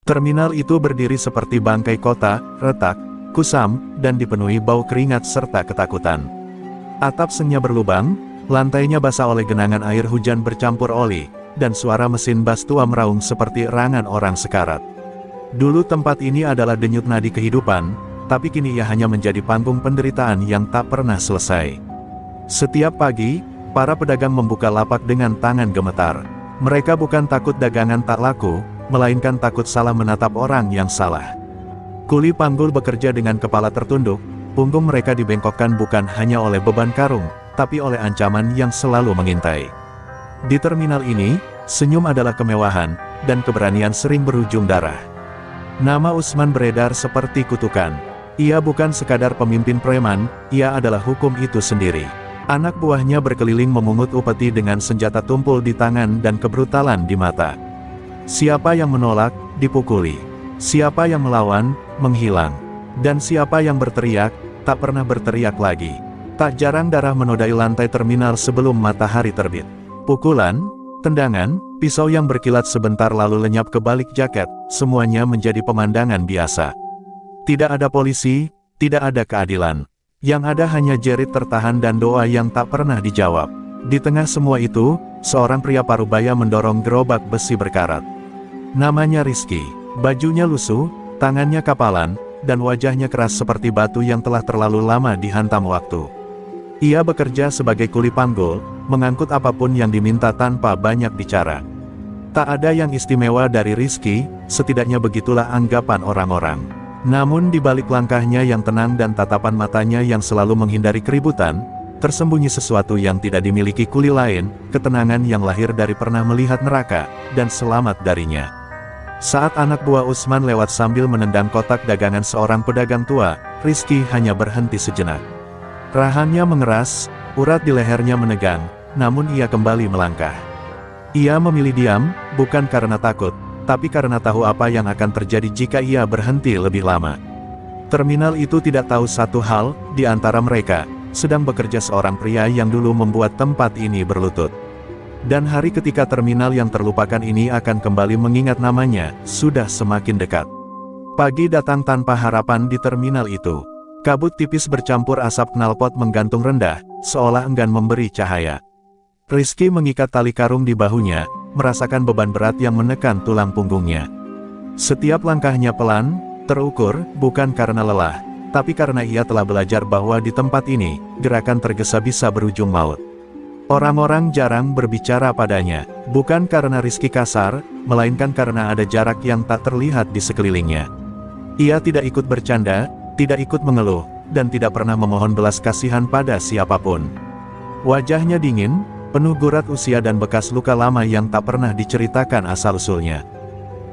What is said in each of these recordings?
Terminal itu berdiri seperti bangkai kota, retak, kusam, dan dipenuhi bau keringat serta ketakutan. Atap sengnya berlubang, lantainya basah oleh genangan air hujan bercampur oli, dan suara mesin bas tua meraung seperti erangan orang sekarat. Dulu tempat ini adalah denyut nadi kehidupan, tapi kini ia hanya menjadi panggung penderitaan yang tak pernah selesai. Setiap pagi, para pedagang membuka lapak dengan tangan gemetar. Mereka bukan takut dagangan tak laku, melainkan takut salah menatap orang yang salah. Kuli panggul bekerja dengan kepala tertunduk, punggung mereka dibengkokkan bukan hanya oleh beban karung, tapi oleh ancaman yang selalu mengintai. Di terminal ini, senyum adalah kemewahan, dan keberanian sering berujung darah. Nama Usman beredar seperti kutukan. Ia bukan sekadar pemimpin preman, ia adalah hukum itu sendiri. Anak buahnya berkeliling memungut upeti dengan senjata tumpul di tangan dan kebrutalan di mata. Siapa yang menolak, dipukuli. Siapa yang melawan, menghilang. Dan siapa yang berteriak, tak pernah berteriak lagi. Tak jarang darah menodai lantai terminal sebelum matahari terbit. Pukulan, tendangan, pisau yang berkilat sebentar lalu lenyap ke balik jaket, semuanya menjadi pemandangan biasa. Tidak ada polisi, tidak ada keadilan. Yang ada hanya jerit tertahan dan doa yang tak pernah dijawab. Di tengah semua itu, seorang pria parubaya mendorong gerobak besi berkarat. Namanya Rizky. Bajunya lusuh, tangannya kapalan, dan wajahnya keras seperti batu yang telah terlalu lama dihantam waktu. Ia bekerja sebagai kuli panggul, mengangkut apapun yang diminta tanpa banyak bicara. Tak ada yang istimewa dari Rizky, setidaknya begitulah anggapan orang-orang. Namun di balik langkahnya yang tenang dan tatapan matanya yang selalu menghindari keributan, tersembunyi sesuatu yang tidak dimiliki kuli lain, ketenangan yang lahir dari pernah melihat neraka, dan selamat darinya. Saat anak buah Usman lewat sambil menendang kotak dagangan seorang pedagang tua, Rizky hanya berhenti sejenak. Rahangnya mengeras, urat di lehernya menegang, namun ia kembali melangkah. Ia memilih diam, bukan karena takut, tapi karena tahu apa yang akan terjadi jika ia berhenti lebih lama. Terminal itu tidak tahu satu hal, di antara mereka, sedang bekerja seorang pria yang dulu membuat tempat ini berlutut. Dan hari ketika terminal yang terlupakan ini akan kembali mengingat namanya, sudah semakin dekat. Pagi datang tanpa harapan di terminal itu. Kabut tipis bercampur asap knalpot menggantung rendah, seolah enggan memberi cahaya. Rizky mengikat tali karung di bahunya, merasakan beban berat yang menekan tulang punggungnya. Setiap langkahnya pelan, terukur, bukan karena lelah, tapi karena ia telah belajar bahwa di tempat ini, gerakan tergesa bisa berujung maut. Orang-orang jarang berbicara padanya, bukan karena Rizky kasar, melainkan karena ada jarak yang tak terlihat di sekelilingnya. Ia tidak ikut bercanda, tidak ikut mengeluh, dan tidak pernah memohon belas kasihan pada siapapun. Wajahnya dingin, penuh gurat usia dan bekas luka lama yang tak pernah diceritakan asal-usulnya.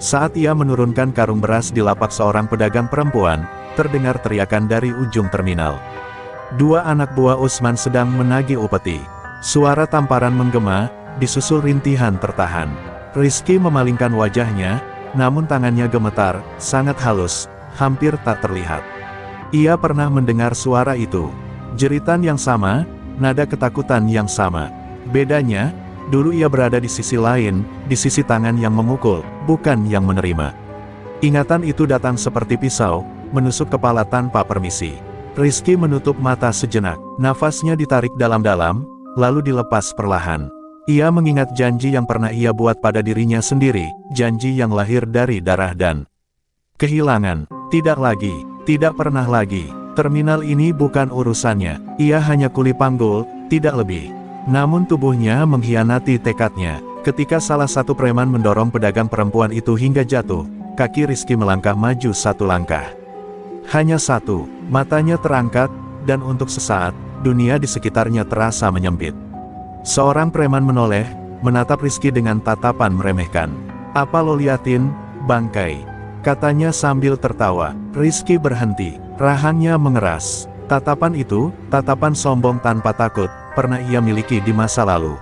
Saat ia menurunkan karung beras di lapak seorang pedagang perempuan, terdengar teriakan dari ujung terminal. Dua anak buah Usman sedang menagih upeti. Suara tamparan menggema, disusul rintihan tertahan. Rizky memalingkan wajahnya, namun tangannya gemetar, sangat halus, hampir tak terlihat. Ia pernah mendengar suara itu. Jeritan yang sama, nada ketakutan yang sama. Bedanya, dulu ia berada di sisi lain, di sisi tangan yang memukul, bukan yang menerima. Ingatan itu datang seperti pisau, menusuk kepala tanpa permisi. Rizky menutup mata sejenak, nafasnya ditarik dalam-dalam, lalu dilepas perlahan. Ia mengingat janji yang pernah ia buat pada dirinya sendiri, janji yang lahir dari darah dan kehilangan. Tidak lagi, tidak pernah lagi. Terminal ini bukan urusannya, ia hanya kuli panggul, tidak lebih. Namun tubuhnya mengkhianati tekadnya. Ketika salah satu preman mendorong pedagang perempuan itu hingga jatuh, kaki Rizky melangkah maju satu langkah. Hanya satu, matanya terangkat, dan untuk sesaat, dunia di sekitarnya terasa menyempit. Seorang preman menoleh, menatap Rizky dengan tatapan meremehkan. "Apa lo liatin, bangkai?" katanya sambil tertawa. Rizky berhenti, rahangnya mengeras. Tatapan itu, tatapan sombong tanpa takut, pernah ia miliki di masa lalu.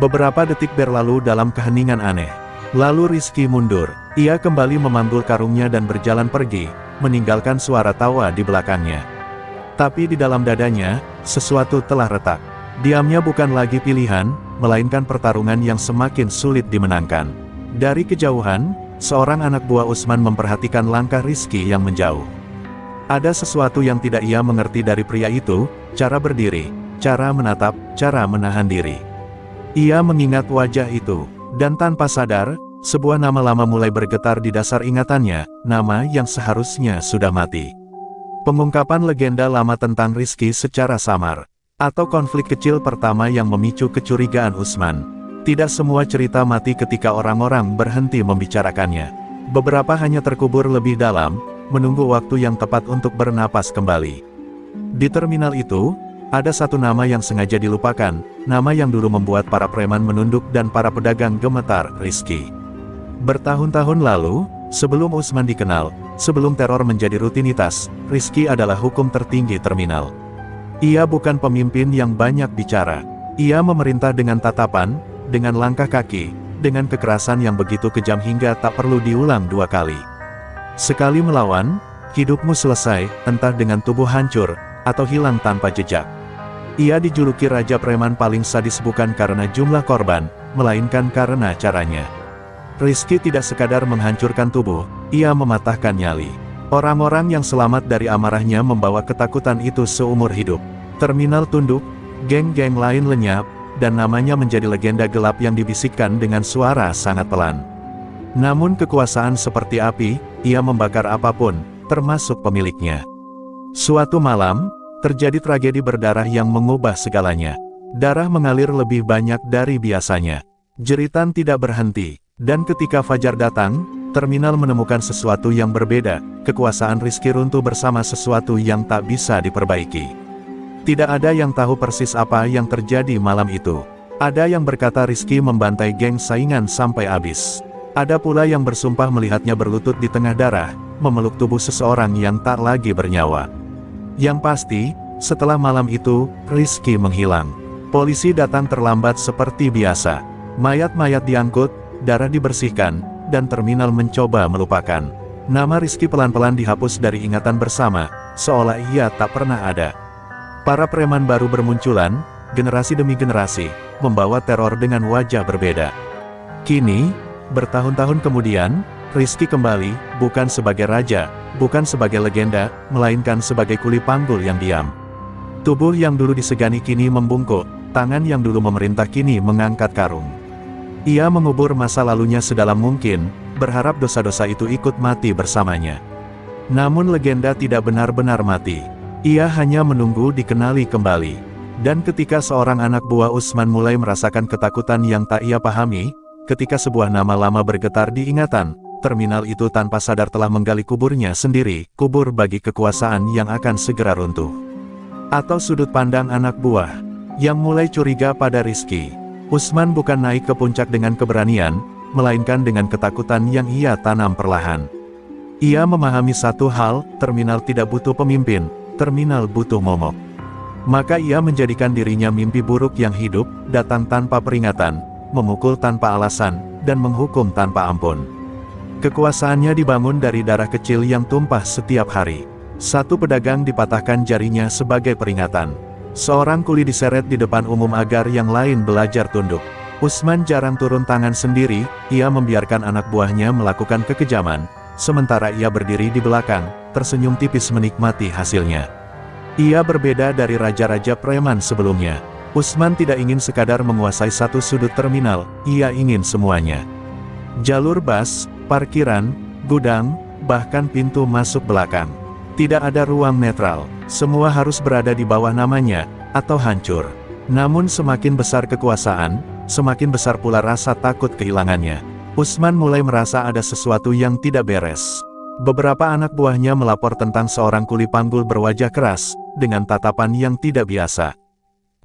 Beberapa detik berlalu dalam keheningan aneh. Lalu Rizky mundur. Ia kembali memanggul karungnya dan berjalan pergi, meninggalkan suara tawa di belakangnya. Tapi di dalam dadanya, sesuatu telah retak. Diamnya bukan lagi pilihan, melainkan pertarungan yang semakin sulit dimenangkan. Dari kejauhan, seorang anak buah Usman memperhatikan langkah Rizky yang menjauh. Ada sesuatu yang tidak ia mengerti dari pria itu, cara berdiri, cara menatap, cara menahan diri. Ia mengingat wajah itu, dan tanpa sadar, sebuah nama lama mulai bergetar di dasar ingatannya, nama yang seharusnya sudah mati. Pengungkapan legenda lama tentang Rizky secara samar, atau konflik kecil pertama yang memicu kecurigaan Usman. Tidak semua cerita mati ketika orang-orang berhenti membicarakannya. Beberapa hanya terkubur lebih dalam, menunggu waktu yang tepat untuk bernapas kembali. Di terminal itu, ada satu nama yang sengaja dilupakan, nama yang dulu membuat para preman menunduk dan para pedagang gemetar, Rizky. Bertahun-tahun lalu, sebelum Usman dikenal, sebelum teror menjadi rutinitas, Rizky adalah hukum tertinggi terminal. Ia bukan pemimpin yang banyak bicara. Ia memerintah dengan tatapan, dengan langkah kaki, dengan kekerasan yang begitu kejam hingga tak perlu diulang 2 kali. Sekali melawan, hidupmu selesai, entah dengan tubuh hancur, atau hilang tanpa jejak. Ia dijuluki Raja Preman paling sadis bukan karena jumlah korban, melainkan karena caranya. Rizky tidak sekadar menghancurkan tubuh, ia mematahkan nyali. Orang-orang yang selamat dari amarahnya membawa ketakutan itu seumur hidup. Terminal tunduk, geng-geng lain lenyap, dan namanya menjadi legenda gelap yang dibisikkan dengan suara sangat pelan. Namun kekuasaan seperti api, ia membakar apapun, termasuk pemiliknya. Suatu malam, terjadi tragedi berdarah yang mengubah segalanya. Darah mengalir lebih banyak dari biasanya. Jeritan tidak berhenti, dan ketika fajar datang, terminal menemukan sesuatu yang berbeda. Kekuasaan Rizky runtuh bersama sesuatu yang tak bisa diperbaiki. Tidak ada yang tahu persis apa yang terjadi malam itu. Ada yang berkata Rizky membantai geng saingan sampai habis. Ada pula yang bersumpah melihatnya berlutut di tengah darah, memeluk tubuh seseorang yang tak lagi bernyawa. Yang pasti, setelah malam itu, Rizky menghilang. Polisi datang terlambat seperti biasa. Mayat-mayat diangkut, darah dibersihkan, dan terminal mencoba melupakan. Nama Rizky pelan-pelan dihapus dari ingatan bersama, seolah ia tak pernah ada. Para preman baru bermunculan, generasi demi generasi, membawa teror dengan wajah berbeda. Kini, bertahun-tahun kemudian, Rizky kembali, bukan sebagai raja, bukan sebagai legenda, melainkan sebagai kuli panggul yang diam. Tubuh yang dulu disegani kini membungkuk, tangan yang dulu memerintah kini mengangkat karung. Ia mengubur masa lalunya sedalam mungkin, berharap dosa-dosa itu ikut mati bersamanya. Namun legenda tidak benar-benar mati. Ia hanya menunggu dikenali kembali. Dan ketika seorang anak buah Usman mulai merasakan ketakutan yang tak ia pahami, ketika sebuah nama lama bergetar di ingatan, terminal itu tanpa sadar telah menggali kuburnya sendiri, kubur bagi kekuasaan yang akan segera runtuh. Atau sudut pandang anak buah, yang mulai curiga pada Rizky. Usman bukan naik ke puncak dengan keberanian, melainkan dengan ketakutan yang ia tanam perlahan. Ia memahami satu hal, terminal tidak butuh pemimpin, terminal butuh momok. Maka ia menjadikan dirinya mimpi buruk yang hidup, datang tanpa peringatan, memukul tanpa alasan, dan menghukum tanpa ampun. Kekuasaannya dibangun dari darah kecil yang tumpah setiap hari. Satu pedagang dipatahkan jarinya sebagai peringatan. Seorang kuli diseret di depan umum agar yang lain belajar tunduk. Usman jarang turun tangan sendiri, ia membiarkan anak buahnya melakukan kekejaman, sementara ia berdiri di belakang, tersenyum tipis menikmati hasilnya. Ia berbeda dari raja-raja preman sebelumnya. Usman tidak ingin sekadar menguasai satu sudut terminal, ia ingin semuanya. Jalur bus, parkiran, gudang, bahkan pintu masuk belakang. Tidak ada ruang netral, semua harus berada di bawah namanya, atau hancur. Namun semakin besar kekuasaan, semakin besar pula rasa takut kehilangannya. Usman mulai merasa ada sesuatu yang tidak beres. Beberapa anak buahnya melapor tentang seorang kuli panggul berwajah keras, dengan tatapan yang tidak biasa.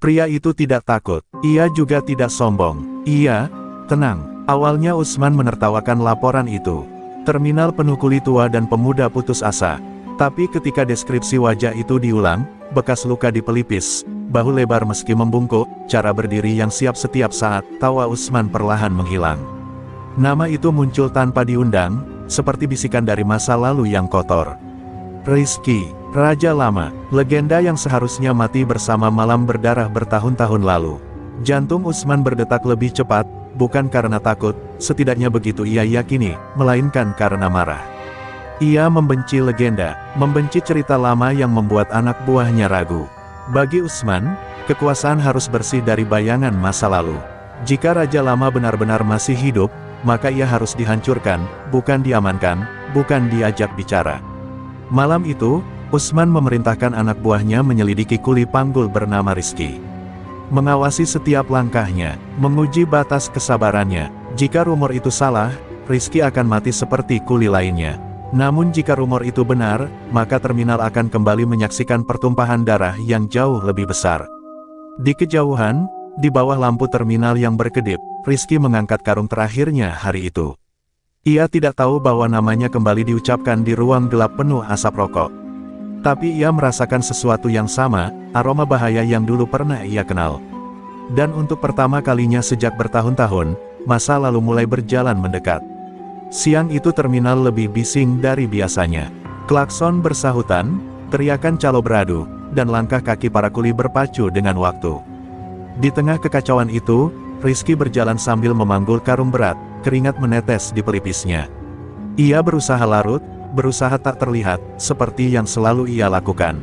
Pria itu tidak takut, ia juga tidak sombong. Ia tenang. Awalnya Usman menertawakan laporan itu. Terminal penuh kuli tua dan pemuda putus asa. Tapi ketika deskripsi wajah itu diulang, bekas luka di pelipis, bahu lebar meski membungkuk, cara berdiri yang siap setiap saat, tawa Usman perlahan menghilang. Nama itu muncul tanpa diundang, seperti bisikan dari masa lalu yang kotor. Rizky, Raja Lama, legenda yang seharusnya mati bersama malam berdarah bertahun-tahun lalu. Jantung Usman berdetak lebih cepat, bukan karena takut, setidaknya begitu ia yakini, melainkan karena marah. Ia membenci legenda, membenci cerita lama yang membuat anak buahnya ragu. Bagi Usman, kekuasaan harus bersih dari bayangan masa lalu. Jika raja lama benar-benar masih hidup, maka ia harus dihancurkan, bukan diamankan, bukan diajak bicara. Malam itu, Usman memerintahkan anak buahnya menyelidiki kuli panggul bernama Rizky. Mengawasi setiap langkahnya, menguji batas kesabarannya. Jika rumor itu salah, Rizky akan mati seperti kuli lainnya. Namun jika rumor itu benar, maka terminal akan kembali menyaksikan pertumpahan darah yang jauh lebih besar. Di kejauhan, di bawah lampu terminal yang berkedip, Rizky mengangkat karung terakhirnya hari itu. Ia tidak tahu bahwa namanya kembali diucapkan di ruang gelap penuh asap rokok. Tapi ia merasakan sesuatu yang sama, aroma bahaya yang dulu pernah ia kenal. Dan untuk pertama kalinya sejak bertahun-tahun, masa lalu mulai berjalan mendekat. Siang itu terminal lebih bising dari biasanya. Klakson bersahutan, teriakan calo beradu, dan langkah kaki para kuli berpacu dengan waktu. Di tengah kekacauan itu, Rizky berjalan sambil memanggul karung berat, keringat menetes di pelipisnya. Ia berusaha larut, berusaha tak terlihat, seperti yang selalu ia lakukan.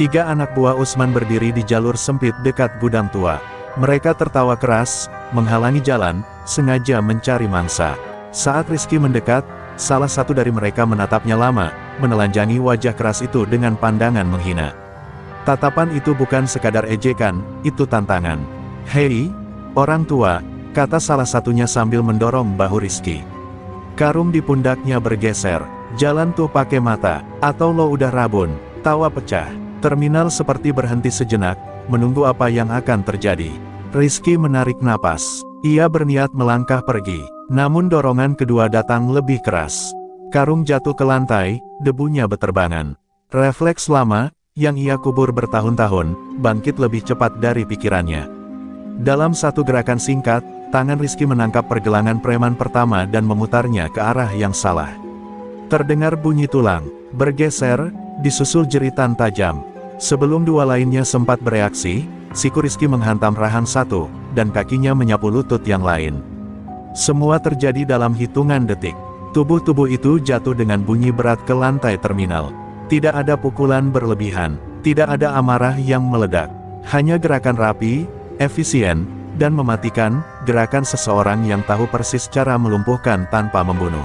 3 anak buah Usman berdiri di jalur sempit dekat gudang tua. Mereka tertawa keras, menghalangi jalan, sengaja mencari mangsa. Saat Rizky mendekat, salah satu dari mereka menatapnya lama, menelanjangi wajah keras itu dengan pandangan menghina. Tatapan itu bukan sekadar ejekan, itu tantangan. "Hei, orang tua," kata salah satunya sambil mendorong bahu Rizky. Karung di pundaknya bergeser. "Jalan tuh pakai mata, atau lo udah rabun?" Tawa pecah. Terminal seperti berhenti sejenak, menunggu apa yang akan terjadi. Rizky menarik napas. Ia berniat melangkah pergi, namun dorongan kedua datang lebih keras. Karung jatuh ke lantai, debunya beterbangan. Refleks lama, yang ia kubur bertahun-tahun, bangkit lebih cepat dari pikirannya. Dalam satu gerakan singkat, tangan Rizky menangkap pergelangan preman pertama dan memutarnya ke arah yang salah. Terdengar bunyi tulang bergeser, disusul jeritan tajam. Sebelum 2 lainnya sempat bereaksi, siku Rizky menghantam rahang satu, dan kakinya menyapu lutut yang lain. Semua terjadi dalam hitungan detik. Tubuh-tubuh itu jatuh dengan bunyi berat ke lantai terminal. Tidak ada pukulan berlebihan, tidak ada amarah yang meledak. Hanya gerakan rapi, efisien, dan mematikan, gerakan seseorang yang tahu persis cara melumpuhkan tanpa membunuh.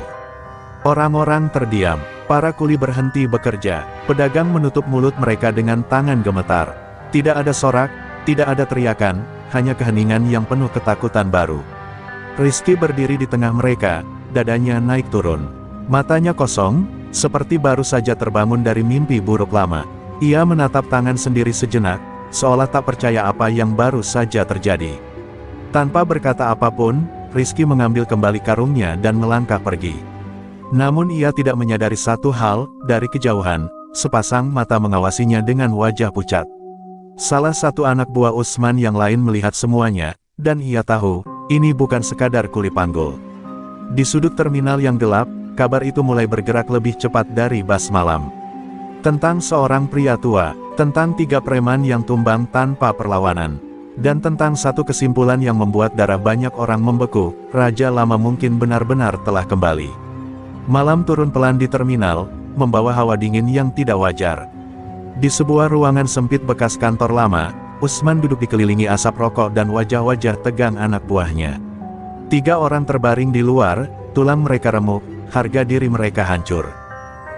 Orang-orang terdiam, para kuli berhenti bekerja, pedagang menutup mulut mereka dengan tangan gemetar. Tidak ada sorak, tidak ada teriakan, hanya keheningan yang penuh ketakutan baru. Rizky berdiri di tengah mereka, dadanya naik turun. Matanya kosong, seperti baru saja terbangun dari mimpi buruk lama. Ia menatap tangan sendiri sejenak, seolah tak percaya apa yang baru saja terjadi. Tanpa berkata apapun, Rizky mengambil kembali karungnya dan melangkah pergi. Namun ia tidak menyadari satu hal, dari kejauhan, sepasang mata mengawasinya dengan wajah pucat. Salah satu anak buah Usman yang lain melihat semuanya, dan ia tahu, ini bukan sekadar kuli panggul. Di sudut terminal yang gelap, kabar itu mulai bergerak lebih cepat dari bas malam. Tentang seorang pria tua, tentang 3 preman yang tumbang tanpa perlawanan, dan tentang satu kesimpulan yang membuat darah banyak orang membeku, raja lama mungkin benar-benar telah kembali. Malam turun pelan di terminal, membawa hawa dingin yang tidak wajar. Di sebuah ruangan sempit bekas kantor lama, Usman duduk dikelilingi asap rokok dan wajah-wajah tegang anak buahnya. 3 orang terbaring di luar, tulang mereka remuk, harga diri mereka hancur.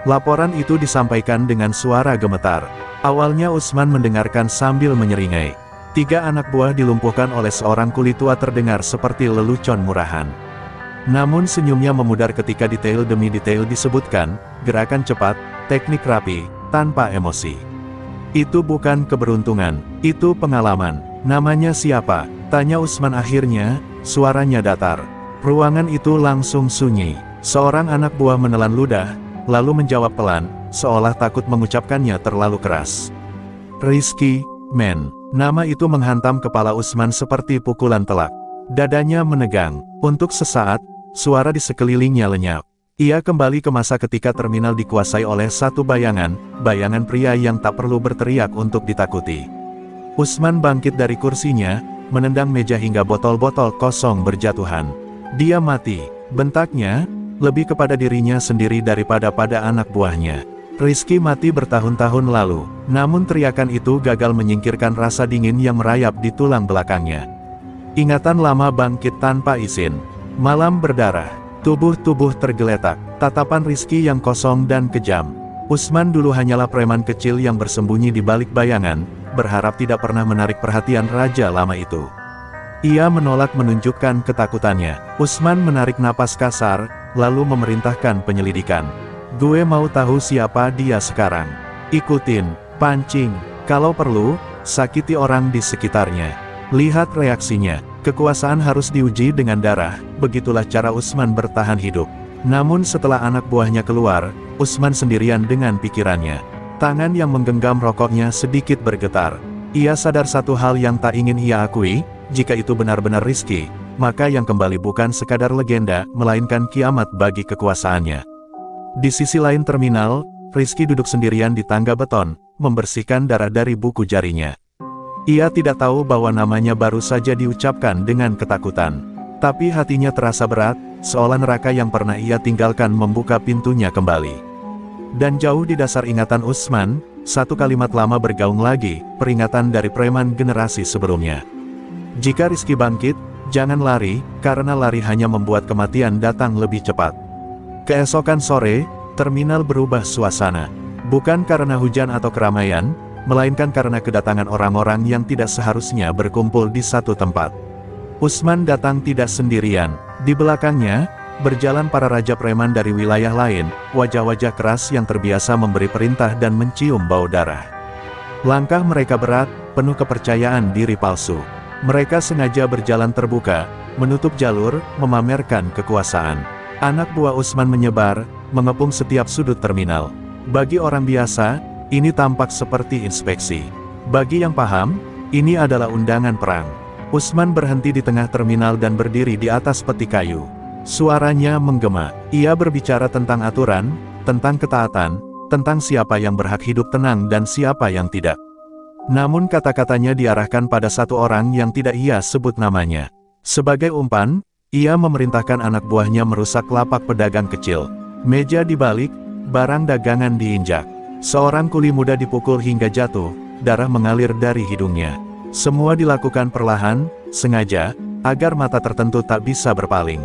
Laporan itu disampaikan dengan suara gemetar. Awalnya Usman mendengarkan sambil menyeringai. 3 anak buah dilumpuhkan oleh seorang kuli tua terdengar seperti lelucon murahan. Namun senyumnya memudar ketika detail demi detail disebutkan, gerakan cepat, teknik rapi, tanpa emosi. Itu bukan keberuntungan, itu pengalaman. Namanya siapa? Tanya Usman akhirnya, suaranya datar. Ruangan itu langsung sunyi. Seorang anak buah menelan ludah, lalu menjawab pelan, seolah takut mengucapkannya terlalu keras. Rizky, men. Nama itu menghantam kepala Usman seperti pukulan telak. Dadanya menegang. Untuk sesaat, suara di sekelilingnya lenyap. Ia kembali ke masa ketika terminal dikuasai oleh satu bayangan pria yang tak perlu berteriak untuk ditakuti. Usman bangkit dari kursinya, menendang meja hingga botol-botol kosong berjatuhan. Dia mati, bentaknya, lebih kepada dirinya sendiri daripada pada anak buahnya. Rizky mati bertahun-tahun lalu, namun teriakan itu gagal menyingkirkan rasa dingin yang merayap di tulang belakangnya. Ingatan lama bangkit tanpa izin. Malam berdarah, tubuh-tubuh tergeletak, tatapan Rizky yang kosong dan kejam. Usman dulu hanyalah preman kecil yang bersembunyi di balik bayangan, berharap tidak pernah menarik perhatian raja lama itu. Ia menolak menunjukkan ketakutannya. Usman menarik napas kasar, lalu memerintahkan penyelidikan. Gue mau tahu siapa dia sekarang. Ikutin, pancing, kalau perlu, sakiti orang di sekitarnya. Lihat reaksinya. Kekuasaan harus diuji dengan darah, begitulah cara Usman bertahan hidup. Namun setelah anak buahnya keluar, Usman sendirian dengan pikirannya. Tangan yang menggenggam rokoknya sedikit bergetar. Ia sadar satu hal yang tak ingin ia akui, jika itu benar-benar Rizky, maka yang kembali bukan sekadar legenda, melainkan kiamat bagi kekuasaannya. Di sisi lain terminal, Rizky duduk sendirian di tangga beton, membersihkan darah dari buku jarinya. Ia tidak tahu bahwa namanya baru saja diucapkan dengan ketakutan. Tapi hatinya terasa berat, seolah neraka yang pernah ia tinggalkan membuka pintunya kembali. Dan jauh di dasar ingatan Usman, satu kalimat lama bergaung lagi, peringatan dari preman generasi sebelumnya. Jika Rizky bangkit, jangan lari, karena lari hanya membuat kematian datang lebih cepat. Keesokan sore, terminal berubah suasana. Bukan karena hujan atau keramaian, melainkan karena kedatangan orang-orang yang tidak seharusnya berkumpul di satu tempat. Usman datang tidak sendirian. Di belakangnya, berjalan para raja preman dari wilayah lain, wajah-wajah keras yang terbiasa memberi perintah dan mencium bau darah. Langkah mereka berat, penuh kepercayaan diri palsu. Mereka sengaja berjalan terbuka, menutup jalur, memamerkan kekuasaan. Anak buah Usman menyebar, mengepung setiap sudut terminal. Bagi orang biasa, ini tampak seperti inspeksi. Bagi yang paham, ini adalah undangan perang. Usman berhenti di tengah terminal dan berdiri di atas peti kayu. Suaranya menggema. Ia berbicara tentang aturan, tentang ketaatan, tentang siapa yang berhak hidup tenang dan siapa yang tidak. Namun kata-katanya diarahkan pada satu orang yang tidak ia sebut namanya. Sebagai umpan, ia memerintahkan anak buahnya merusak lapak pedagang kecil. Meja dibalik, barang dagangan diinjak. Seorang kuli muda dipukul hingga jatuh, darah mengalir dari hidungnya. Semua dilakukan perlahan, sengaja, agar mata tertentu tak bisa berpaling.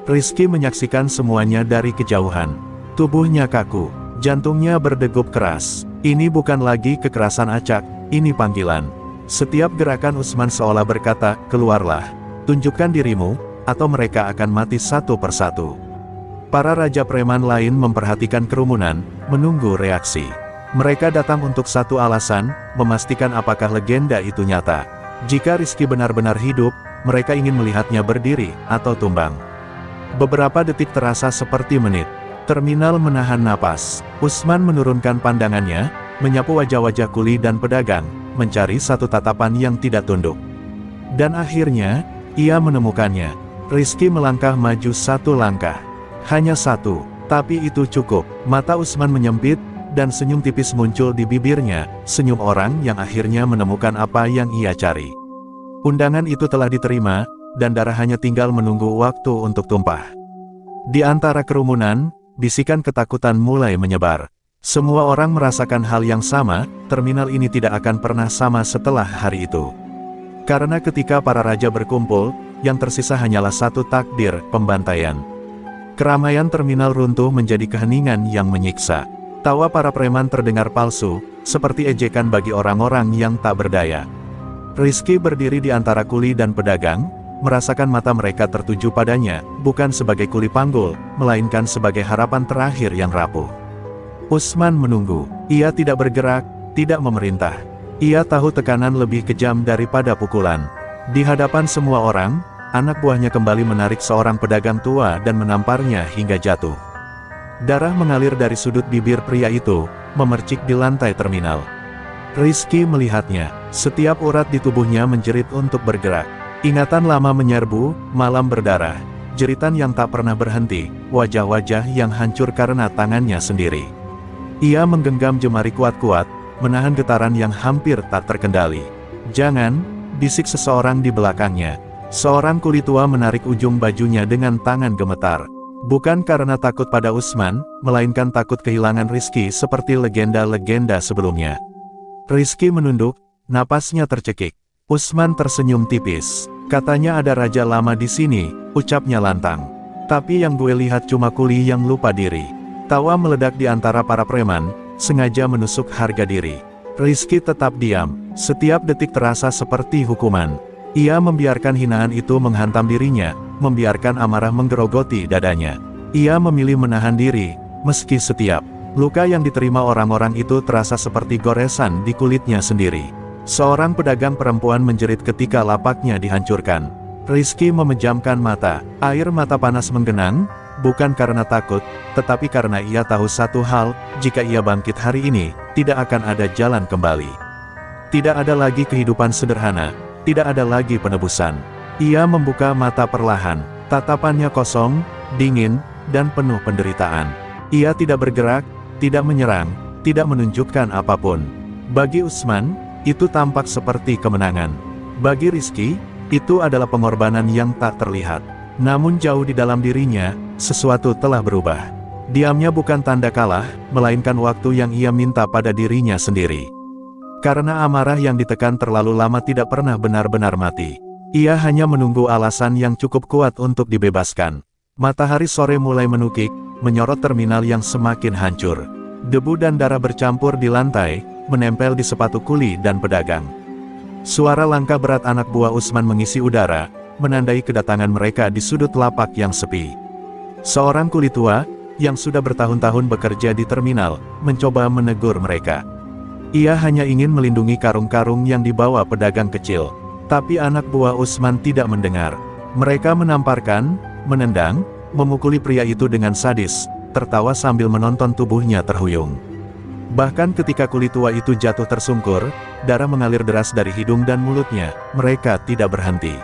Rizky menyaksikan semuanya dari kejauhan. Tubuhnya kaku, jantungnya berdegup keras. Ini bukan lagi kekerasan acak, ini panggilan. Setiap gerakan Usman seolah berkata, keluarlah, tunjukkan dirimu, atau mereka akan mati satu persatu. Para raja preman lain memperhatikan kerumunan, menunggu reaksi. Mereka datang untuk satu alasan, memastikan apakah legenda itu nyata. Jika Rizky benar-benar hidup, mereka ingin melihatnya berdiri, atau tumbang. Beberapa detik terasa seperti menit. Terminal menahan napas. Usman menurunkan pandangannya, menyapu wajah-wajah kuli dan pedagang, mencari satu tatapan yang tidak tunduk. Dan akhirnya, ia menemukannya. Rizky melangkah maju satu langkah. Hanya satu, tapi itu cukup. Mata Usman menyempit, dan senyum tipis muncul di bibirnya, senyum orang yang akhirnya menemukan apa yang ia cari. Undangan itu telah diterima, dan darah hanya tinggal menunggu waktu untuk tumpah. Di antara kerumunan, bisikan ketakutan mulai menyebar. Semua orang merasakan hal yang sama, terminal ini tidak akan pernah sama setelah hari itu. Karena ketika para raja berkumpul, yang tersisa hanyalah satu takdir, pembantaian. Keramaian terminal runtuh menjadi keheningan yang menyiksa. Tawa para preman terdengar palsu, seperti ejekan bagi orang-orang yang tak berdaya. Rizky berdiri di antara kuli dan pedagang, merasakan mata mereka tertuju padanya, bukan sebagai kuli panggul, melainkan sebagai harapan terakhir yang rapuh. Usman menunggu. Ia tidak bergerak, tidak memerintah. Ia tahu tekanan lebih kejam daripada pukulan. Di hadapan semua orang, anak buahnya kembali menarik seorang pedagang tua dan menamparnya hingga jatuh. Darah mengalir dari sudut bibir pria itu, memercik di lantai terminal. Rizky melihatnya. Setiap urat di tubuhnya menjerit untuk bergerak. Ingatan lama menyerbu, malam berdarah. Jeritan yang tak pernah berhenti, wajah-wajah yang hancur karena tangannya sendiri. Ia menggenggam jemari kuat-kuat, menahan getaran yang hampir tak terkendali. Jangan, bisik seseorang di belakangnya. Seorang kulit tua menarik ujung bajunya dengan tangan gemetar. Bukan karena takut pada Usman, melainkan takut kehilangan Rizky seperti legenda-legenda sebelumnya. Rizky menunduk, napasnya tercekik. Usman tersenyum tipis. Katanya ada raja lama di sini, ucapnya lantang. Tapi yang gue lihat cuma kuli yang lupa diri. Tawa meledak di antara para preman, sengaja menusuk harga diri. Rizky tetap diam, setiap detik terasa seperti hukuman. Ia membiarkan hinaan itu menghantam dirinya, membiarkan amarah menggerogoti dadanya. Ia memilih menahan diri, meski setiap luka yang diterima orang-orang itu terasa seperti goresan di kulitnya sendiri. Seorang pedagang perempuan menjerit ketika lapaknya dihancurkan. Rizky memejamkan mata, air mata panas menggenang, bukan karena takut, tetapi karena ia tahu satu hal, jika ia bangkit hari ini, tidak akan ada jalan kembali. Tidak ada lagi kehidupan sederhana. Tidak ada lagi penebusan. Ia membuka mata perlahan, tatapannya kosong, dingin, dan penuh penderitaan. Ia tidak bergerak, tidak menyerang, tidak menunjukkan apapun. Bagi Usman, itu tampak seperti kemenangan. Bagi Rizky, itu adalah pengorbanan yang tak terlihat. Namun jauh di dalam dirinya, sesuatu telah berubah. Diamnya bukan tanda kalah, melainkan waktu yang ia minta pada dirinya sendiri. Karena amarah yang ditekan terlalu lama tidak pernah benar-benar mati. Ia hanya menunggu alasan yang cukup kuat untuk dibebaskan. Matahari sore mulai menukik, menyorot terminal yang semakin hancur. Debu dan darah bercampur di lantai, menempel di sepatu kuli dan pedagang. Suara langkah berat anak buah Usman mengisi udara, menandai kedatangan mereka di sudut lapak yang sepi. Seorang kuli tua, yang sudah bertahun-tahun bekerja di terminal, mencoba menegur mereka. Ia hanya ingin melindungi karung-karung yang dibawa pedagang kecil. Tapi anak buah Usman tidak mendengar. Mereka menamparkan, menendang, memukuli pria itu dengan sadis, tertawa sambil menonton tubuhnya terhuyung. Bahkan ketika kulit tua itu jatuh tersungkur, darah mengalir deras dari hidung dan mulutnya, mereka tidak berhenti.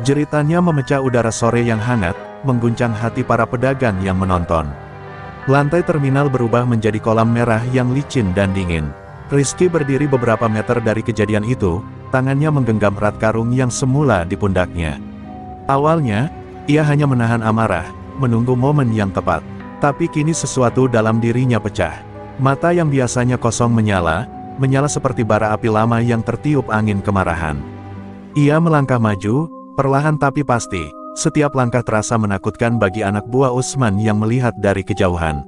Jeritannya memecah udara sore yang hangat, mengguncang hati para pedagang yang menonton. Lantai terminal berubah menjadi kolam merah yang licin dan dingin. Rizky berdiri beberapa meter dari kejadian itu, tangannya menggenggam erat karung yang semula di pundaknya. Awalnya, ia hanya menahan amarah, menunggu momen yang tepat. Tapi kini sesuatu dalam dirinya pecah. Mata yang biasanya kosong menyala seperti bara api lama yang tertiup angin kemarahan. Ia melangkah maju, perlahan tapi pasti. Setiap langkah terasa menakutkan bagi anak buah Usman yang melihat dari kejauhan.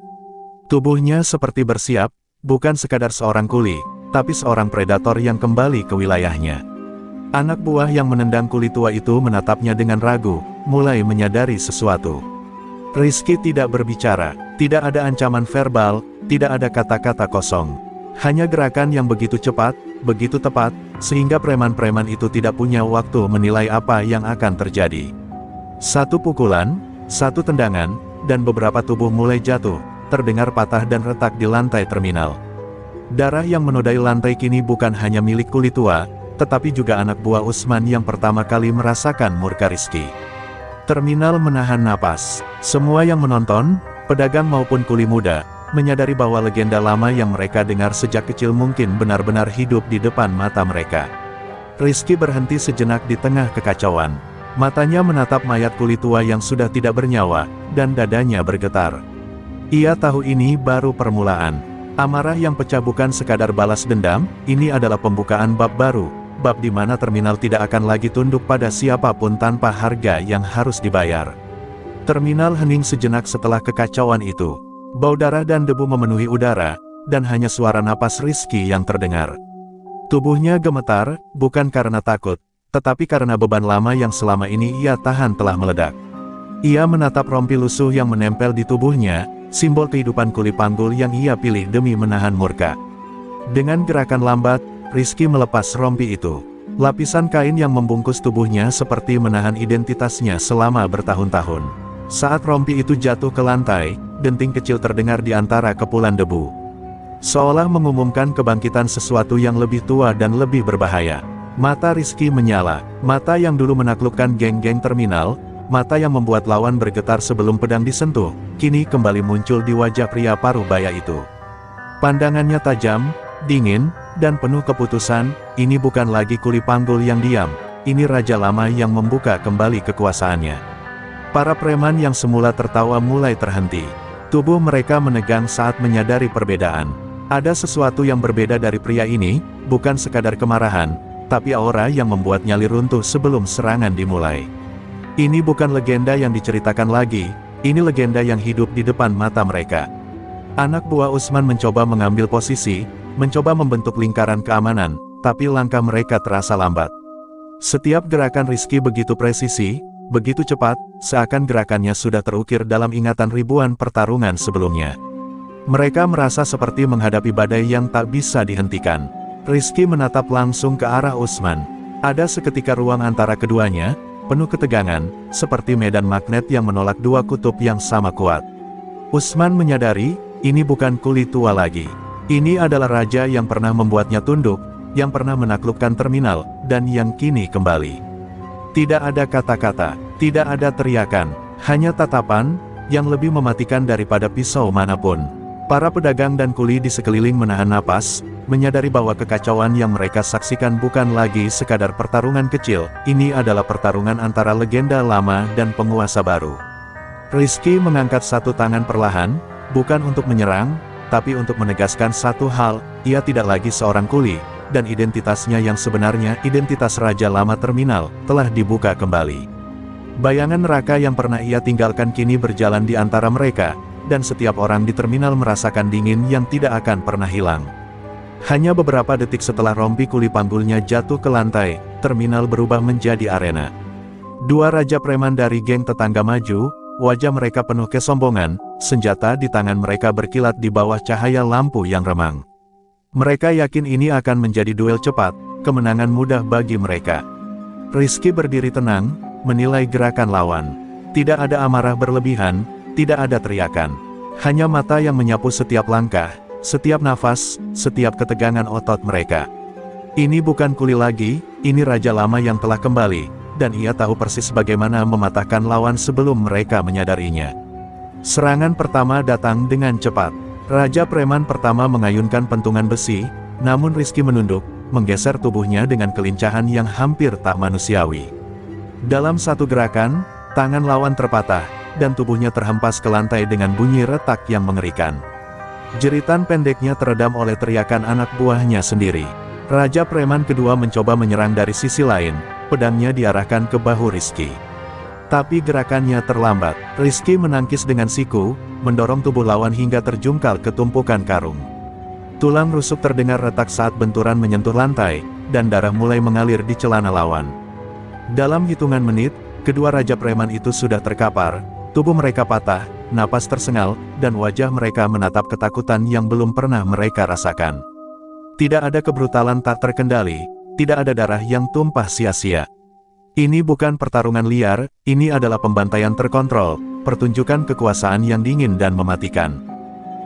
Tubuhnya seperti bersiap, bukan sekadar seorang kuli, tapi seorang predator yang kembali ke wilayahnya. Anak buah yang menendang kuli tua itu menatapnya dengan ragu, mulai menyadari sesuatu. Rizky tidak berbicara, tidak ada ancaman verbal, tidak ada kata-kata kosong. Hanya gerakan yang begitu cepat, begitu tepat, sehingga preman-preman itu tidak punya waktu menilai apa yang akan terjadi. Satu pukulan, satu tendangan, dan beberapa tubuh mulai jatuh. Terdengar patah dan retak di lantai terminal. Darah yang menodai lantai kini bukan hanya milik kulit tua, tetapi juga anak buah Usman yang pertama kali merasakan murka Rizky. Terminal menahan napas. Semua yang menonton, pedagang maupun kuli muda, menyadari bahwa legenda lama yang mereka dengar sejak kecil mungkin benar-benar hidup di depan mata mereka. Rizky berhenti sejenak di tengah kekacauan. Matanya menatap mayat kulit tua yang sudah tidak bernyawa, dan dadanya bergetar. Ia tahu ini baru permulaan. Amarah yang pecah bukan sekadar balas dendam, ini adalah pembukaan bab baru, bab di mana terminal tidak akan lagi tunduk pada siapapun tanpa harga yang harus dibayar. Terminal hening sejenak setelah kekacauan itu. Bau darah dan debu memenuhi udara, dan hanya suara napas Rizky yang terdengar. Tubuhnya gemetar, bukan karena takut, tetapi karena beban lama yang selama ini ia tahan telah meledak. Ia menatap rompi lusuh yang menempel di tubuhnya, simbol kehidupan kuli panggul yang ia pilih demi menahan murka. Dengan gerakan lambat, Rizky melepas rompi itu. Lapisan kain yang membungkus tubuhnya seperti menahan identitasnya selama bertahun-tahun. Saat rompi itu jatuh ke lantai, denting kecil terdengar di antara kepulan debu. Seolah mengumumkan kebangkitan sesuatu yang lebih tua dan lebih berbahaya. Mata Rizky menyala, mata yang dulu menaklukkan geng-geng terminal, mata yang membuat lawan bergetar sebelum pedang disentuh, kini kembali muncul di wajah pria paruh baya itu. Pandangannya tajam, dingin, dan penuh keputusan. Ini bukan lagi kuli panggul yang diam, ini raja lama yang membuka kembali kekuasaannya. Para preman yang semula tertawa mulai terhenti. Tubuh mereka menegang saat menyadari perbedaan. Ada sesuatu yang berbeda dari pria ini, bukan sekadar kemarahan, tapi aura yang membuat nyali runtuh sebelum serangan dimulai. Ini bukan legenda yang diceritakan lagi, ini legenda yang hidup di depan mata mereka. Anak buah Usman mencoba mengambil posisi, mencoba membentuk lingkaran keamanan, tapi langkah mereka terasa lambat. Setiap gerakan Rizky begitu presisi, begitu cepat, seakan gerakannya sudah terukir dalam ingatan ribuan pertarungan sebelumnya. Mereka merasa seperti menghadapi badai yang tak bisa dihentikan. Rizky menatap langsung ke arah Usman. Ada seketika ruang antara keduanya, penuh ketegangan, seperti medan magnet yang menolak dua kutub yang sama kuat. Usman menyadari, ini bukan kuli tua lagi. Ini adalah raja yang pernah membuatnya tunduk, yang pernah menaklukkan terminal, dan yang kini kembali. Tidak ada kata-kata, tidak ada teriakan, hanya tatapan, yang lebih mematikan daripada pisau manapun. Para pedagang dan kuli di sekeliling menahan napas, menyadari bahwa kekacauan yang mereka saksikan bukan lagi sekadar pertarungan kecil, ini adalah pertarungan antara legenda lama dan penguasa baru. Rizky mengangkat satu tangan perlahan, bukan untuk menyerang, tapi untuk menegaskan satu hal, ia tidak lagi seorang kuli, dan identitasnya yang sebenarnya, identitas Raja Lama Terminal, telah dibuka kembali. Bayangan neraka yang pernah ia tinggalkan kini berjalan di antara mereka, dan setiap orang di terminal merasakan dingin yang tidak akan pernah hilang. Hanya beberapa detik setelah rompi kuli panggulnya jatuh ke lantai, terminal berubah menjadi arena. Dua raja preman dari geng tetangga maju, wajah mereka penuh kesombongan, senjata di tangan mereka berkilat di bawah cahaya lampu yang remang. Mereka yakin ini akan menjadi duel cepat, kemenangan mudah bagi mereka. Rizky berdiri tenang, menilai gerakan lawan. Tidak ada amarah berlebihan, tidak ada teriakan. Hanya mata yang menyapu setiap langkah, setiap nafas, setiap ketegangan otot mereka. Ini bukan kuli lagi, ini raja lama yang telah kembali, dan ia tahu persis bagaimana mematahkan lawan sebelum mereka menyadarinya. Serangan pertama datang dengan cepat. Raja preman pertama mengayunkan pentungan besi, namun Rizky menunduk, menggeser tubuhnya dengan kelincahan yang hampir tak manusiawi. Dalam satu gerakan, tangan lawan terpatah, dan tubuhnya terhempas ke lantai dengan bunyi retak yang mengerikan. Jeritan pendeknya teredam oleh teriakan anak buahnya sendiri. Raja preman kedua mencoba menyerang dari sisi lain, pedangnya diarahkan ke bahu Rizky. Tapi gerakannya terlambat. Rizky menangkis dengan siku, mendorong tubuh lawan hingga terjungkal ke tumpukan karung. Tulang rusuk terdengar retak saat benturan menyentuh lantai, dan darah mulai mengalir di celana lawan. Dalam hitungan menit, kedua raja preman itu sudah terkapar, tubuh mereka patah, napas tersengal, dan wajah mereka menatap ketakutan yang belum pernah mereka rasakan. Tidak ada kebrutalan tak terkendali, tidak ada darah yang tumpah sia-sia. Ini bukan pertarungan liar, ini adalah pembantaian terkontrol, pertunjukan kekuasaan yang dingin dan mematikan.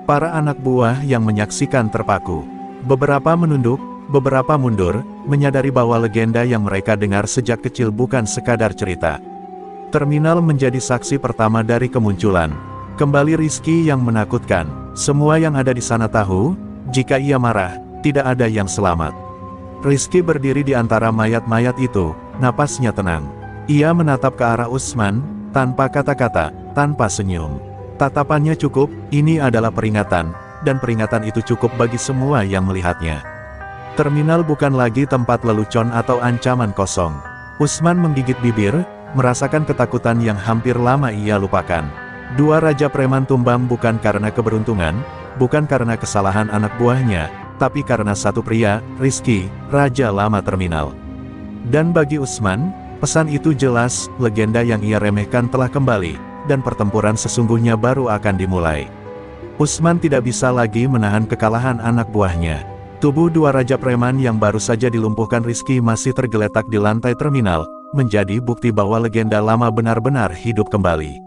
Para anak buah yang menyaksikan terpaku. Beberapa menunduk, beberapa mundur, menyadari bahwa legenda yang mereka dengar sejak kecil bukan sekadar cerita. Terminal menjadi saksi pertama dari kemunculan. Kembali Rizky yang menakutkan. Semua yang ada di sana tahu, jika ia marah, tidak ada yang selamat. Rizky berdiri di antara mayat-mayat itu, napasnya tenang. Ia menatap ke arah Usman, tanpa kata-kata, tanpa senyum. Tatapannya cukup, ini adalah peringatan, dan peringatan itu cukup bagi semua yang melihatnya. Terminal bukan lagi tempat lelucon atau ancaman kosong. Usman menggigit bibir, merasakan ketakutan yang hampir lama ia lupakan. Dua raja preman tumbang bukan karena keberuntungan, bukan karena kesalahan anak buahnya, tapi karena satu pria, Rizky, raja lama terminal. Dan bagi Usman, pesan itu jelas, legenda yang ia remehkan telah kembali, dan pertempuran sesungguhnya baru akan dimulai. Usman tidak bisa lagi menahan kekalahan anak buahnya. Tubuh dua raja preman yang baru saja dilumpuhkan Rizky masih tergeletak di lantai terminal, menjadi bukti bahwa legenda lama benar-benar hidup kembali.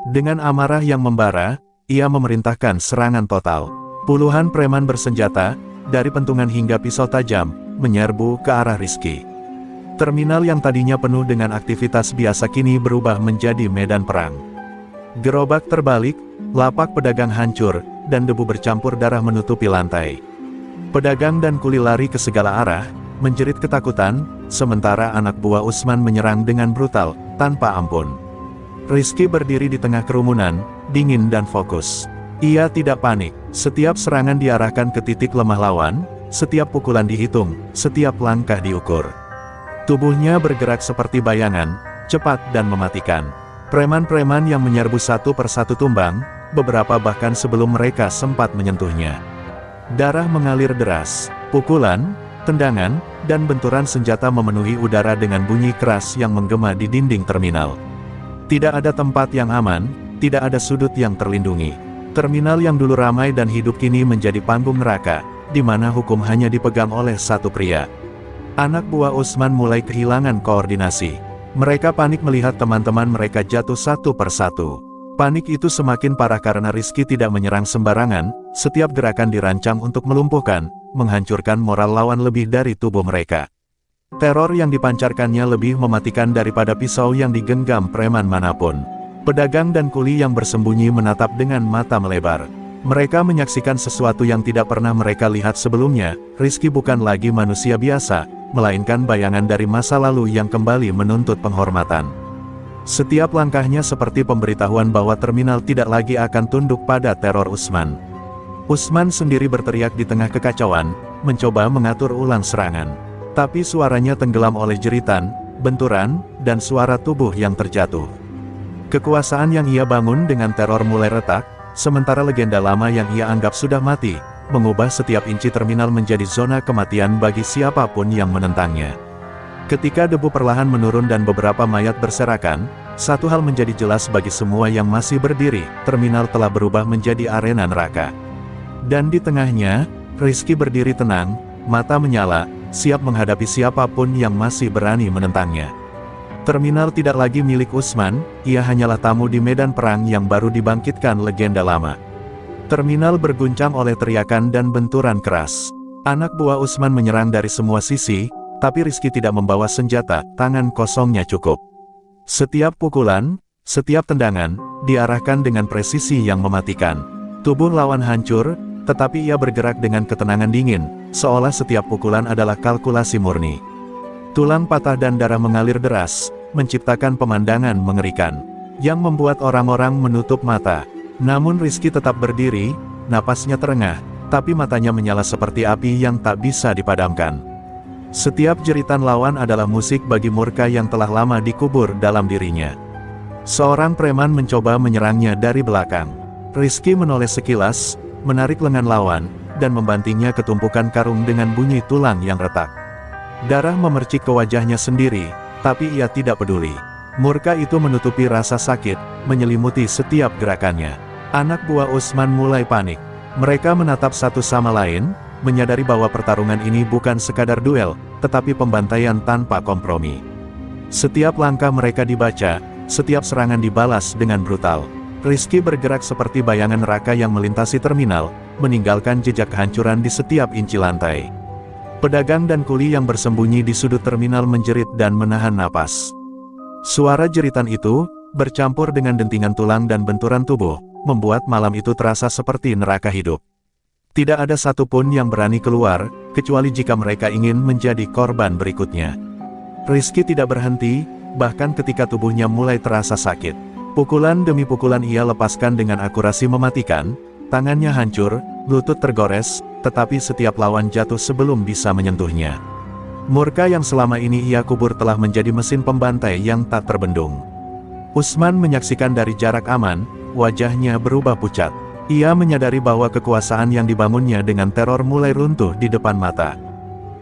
Dengan amarah yang membara, ia memerintahkan serangan total. Puluhan preman bersenjata, dari pentungan hingga pisau tajam, menyerbu ke arah Rizky. Terminal yang tadinya penuh dengan aktivitas biasa kini berubah menjadi medan perang. Gerobak terbalik, lapak pedagang hancur, dan debu bercampur darah menutupi lantai. Pedagang dan kuli lari ke segala arah, menjerit ketakutan, sementara anak buah Usman menyerang dengan brutal, tanpa ampun. Rizky berdiri di tengah kerumunan, dingin dan fokus. Ia tidak panik, setiap serangan diarahkan ke titik lemah lawan, setiap pukulan dihitung, setiap langkah diukur. Tubuhnya bergerak seperti bayangan, cepat dan mematikan. Preman-preman yang menyerbu satu persatu tumbang, beberapa bahkan sebelum mereka sempat menyentuhnya. Darah mengalir deras, pukulan, tendangan, dan benturan senjata memenuhi udara dengan bunyi keras yang menggema di dinding terminal. Tidak ada tempat yang aman, tidak ada sudut yang terlindungi. Terminal yang dulu ramai dan hidup kini menjadi panggung neraka, di mana hukum hanya dipegang oleh satu pria. Anak buah Usman mulai kehilangan koordinasi. Mereka panik melihat teman-teman mereka jatuh satu persatu. Panik itu semakin parah karena Rizky tidak menyerang sembarangan, setiap gerakan dirancang untuk melumpuhkan, menghancurkan moral lawan lebih dari tubuh mereka. Teror yang dipancarkannya lebih mematikan daripada pisau yang digenggam preman manapun. Pedagang dan kuli yang bersembunyi menatap dengan mata melebar. Mereka menyaksikan sesuatu yang tidak pernah mereka lihat sebelumnya. Rizky bukan lagi manusia biasa, melainkan bayangan dari masa lalu yang kembali menuntut penghormatan. Setiap langkahnya seperti pemberitahuan bahwa terminal tidak lagi akan tunduk pada teror Usman. Usman sendiri berteriak di tengah kekacauan, mencoba mengatur ulang serangan. Tapi suaranya tenggelam oleh jeritan, benturan, dan suara tubuh yang terjatuh. Kekuasaan yang ia bangun dengan teror mulai retak, sementara legenda lama yang ia anggap sudah mati, mengubah setiap inci terminal menjadi zona kematian bagi siapapun yang menentangnya. Ketika debu perlahan menurun dan beberapa mayat berserakan, satu hal menjadi jelas bagi semua yang masih berdiri, terminal telah berubah menjadi arena neraka. Dan di tengahnya, Rizky berdiri tenang, mata menyala, siap menghadapi siapapun yang masih berani menentangnya. Terminal tidak lagi milik Usman, ia hanyalah tamu di medan perang yang baru dibangkitkan legenda lama. Terminal berguncang oleh teriakan dan benturan keras. Anak buah Usman menyerang dari semua sisi, tapi Rizky tidak membawa senjata, tangan kosongnya cukup. Setiap pukulan, setiap tendangan, diarahkan dengan presisi yang mematikan. Tubuh lawan hancur, tetapi ia bergerak dengan ketenangan dingin, seolah setiap pukulan adalah kalkulasi murni. Tulang patah dan darah mengalir deras, menciptakan pemandangan mengerikan, yang membuat orang-orang menutup mata. Namun Rizky tetap berdiri, napasnya terengah, tapi matanya menyala seperti api yang tak bisa dipadamkan. Setiap jeritan lawan adalah musik bagi murka yang telah lama dikubur dalam dirinya. Seorang preman mencoba menyerangnya dari belakang. Rizky menoleh sekilas, menarik lengan lawan, dan membantingnya ke tumpukan karung dengan bunyi tulang yang retak. Darah memercik ke wajahnya sendiri, tapi ia tidak peduli. Murka itu menutupi rasa sakit, menyelimuti setiap gerakannya. Anak buah Usman mulai panik. Mereka menatap satu sama lain, menyadari bahwa pertarungan ini bukan sekadar duel, tetapi pembantaian tanpa kompromi. Setiap langkah mereka dibaca, setiap serangan dibalas dengan brutal. Rizky bergerak seperti bayangan neraka yang melintasi terminal, meninggalkan jejak kehancuran di setiap inci lantai. Pedagang dan kuli yang bersembunyi di sudut terminal menjerit dan menahan napas. Suara jeritan itu, bercampur dengan dentingan tulang dan benturan tubuh, membuat malam itu terasa seperti neraka hidup. Tidak ada satupun yang berani keluar, kecuali jika mereka ingin menjadi korban berikutnya. Rizky tidak berhenti, bahkan ketika tubuhnya mulai terasa sakit. Pukulan demi pukulan ia lepaskan dengan akurasi mematikan, tangannya hancur, lutut tergores, tetapi setiap lawan jatuh sebelum bisa menyentuhnya. Murka yang selama ini ia kubur telah menjadi mesin pembantai yang tak terbendung. Usman menyaksikan dari jarak aman, wajahnya berubah pucat. Ia menyadari bahwa kekuasaan yang dibangunnya dengan teror mulai runtuh di depan mata.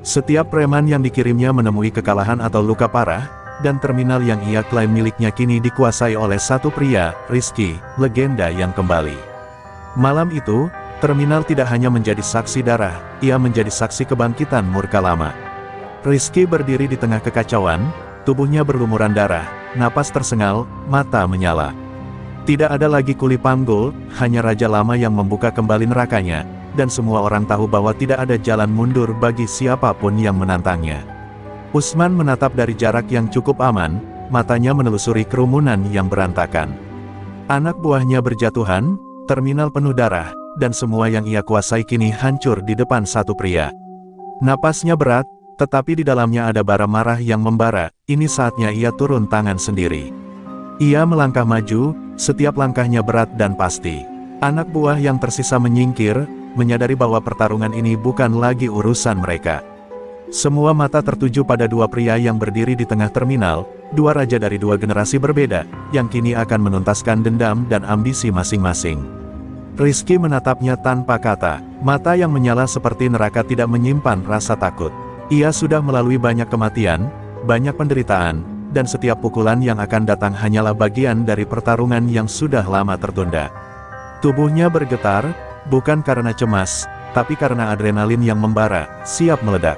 Setiap preman yang dikirimnya menemui kekalahan atau luka parah, dan terminal yang ia klaim miliknya kini dikuasai oleh satu pria, Rizky, legenda yang kembali. Malam itu, terminal tidak hanya menjadi saksi darah, ia menjadi saksi kebangkitan murka lama. Rizky berdiri di tengah kekacauan, tubuhnya berlumuran darah, napas tersengal, mata menyala. Tidak ada lagi kuli panggul, hanya raja lama yang membuka kembali nerakanya, dan semua orang tahu bahwa tidak ada jalan mundur bagi siapapun yang menantangnya. Usman menatap dari jarak yang cukup aman, matanya menelusuri kerumunan yang berantakan. Anak buahnya berjatuhan, terminal penuh darah, dan semua yang ia kuasai kini hancur di depan satu pria. Napasnya berat, tetapi di dalamnya ada bara marah yang membara. Ini saatnya ia turun tangan sendiri. Ia melangkah maju, setiap langkahnya berat dan pasti. Anak buah yang tersisa menyingkir, menyadari bahwa pertarungan ini bukan lagi urusan mereka. Semua mata tertuju pada dua pria yang berdiri di tengah terminal, dua raja dari dua generasi berbeda, yang kini akan menuntaskan dendam dan ambisi masing-masing. Rizky menatapnya tanpa kata, mata yang menyala seperti neraka tidak menyimpan rasa takut. Ia sudah melalui banyak kematian, banyak penderitaan, dan setiap pukulan yang akan datang hanyalah bagian dari pertarungan yang sudah lama tertunda. Tubuhnya bergetar, bukan karena cemas, tapi karena adrenalin yang membara, siap meledak.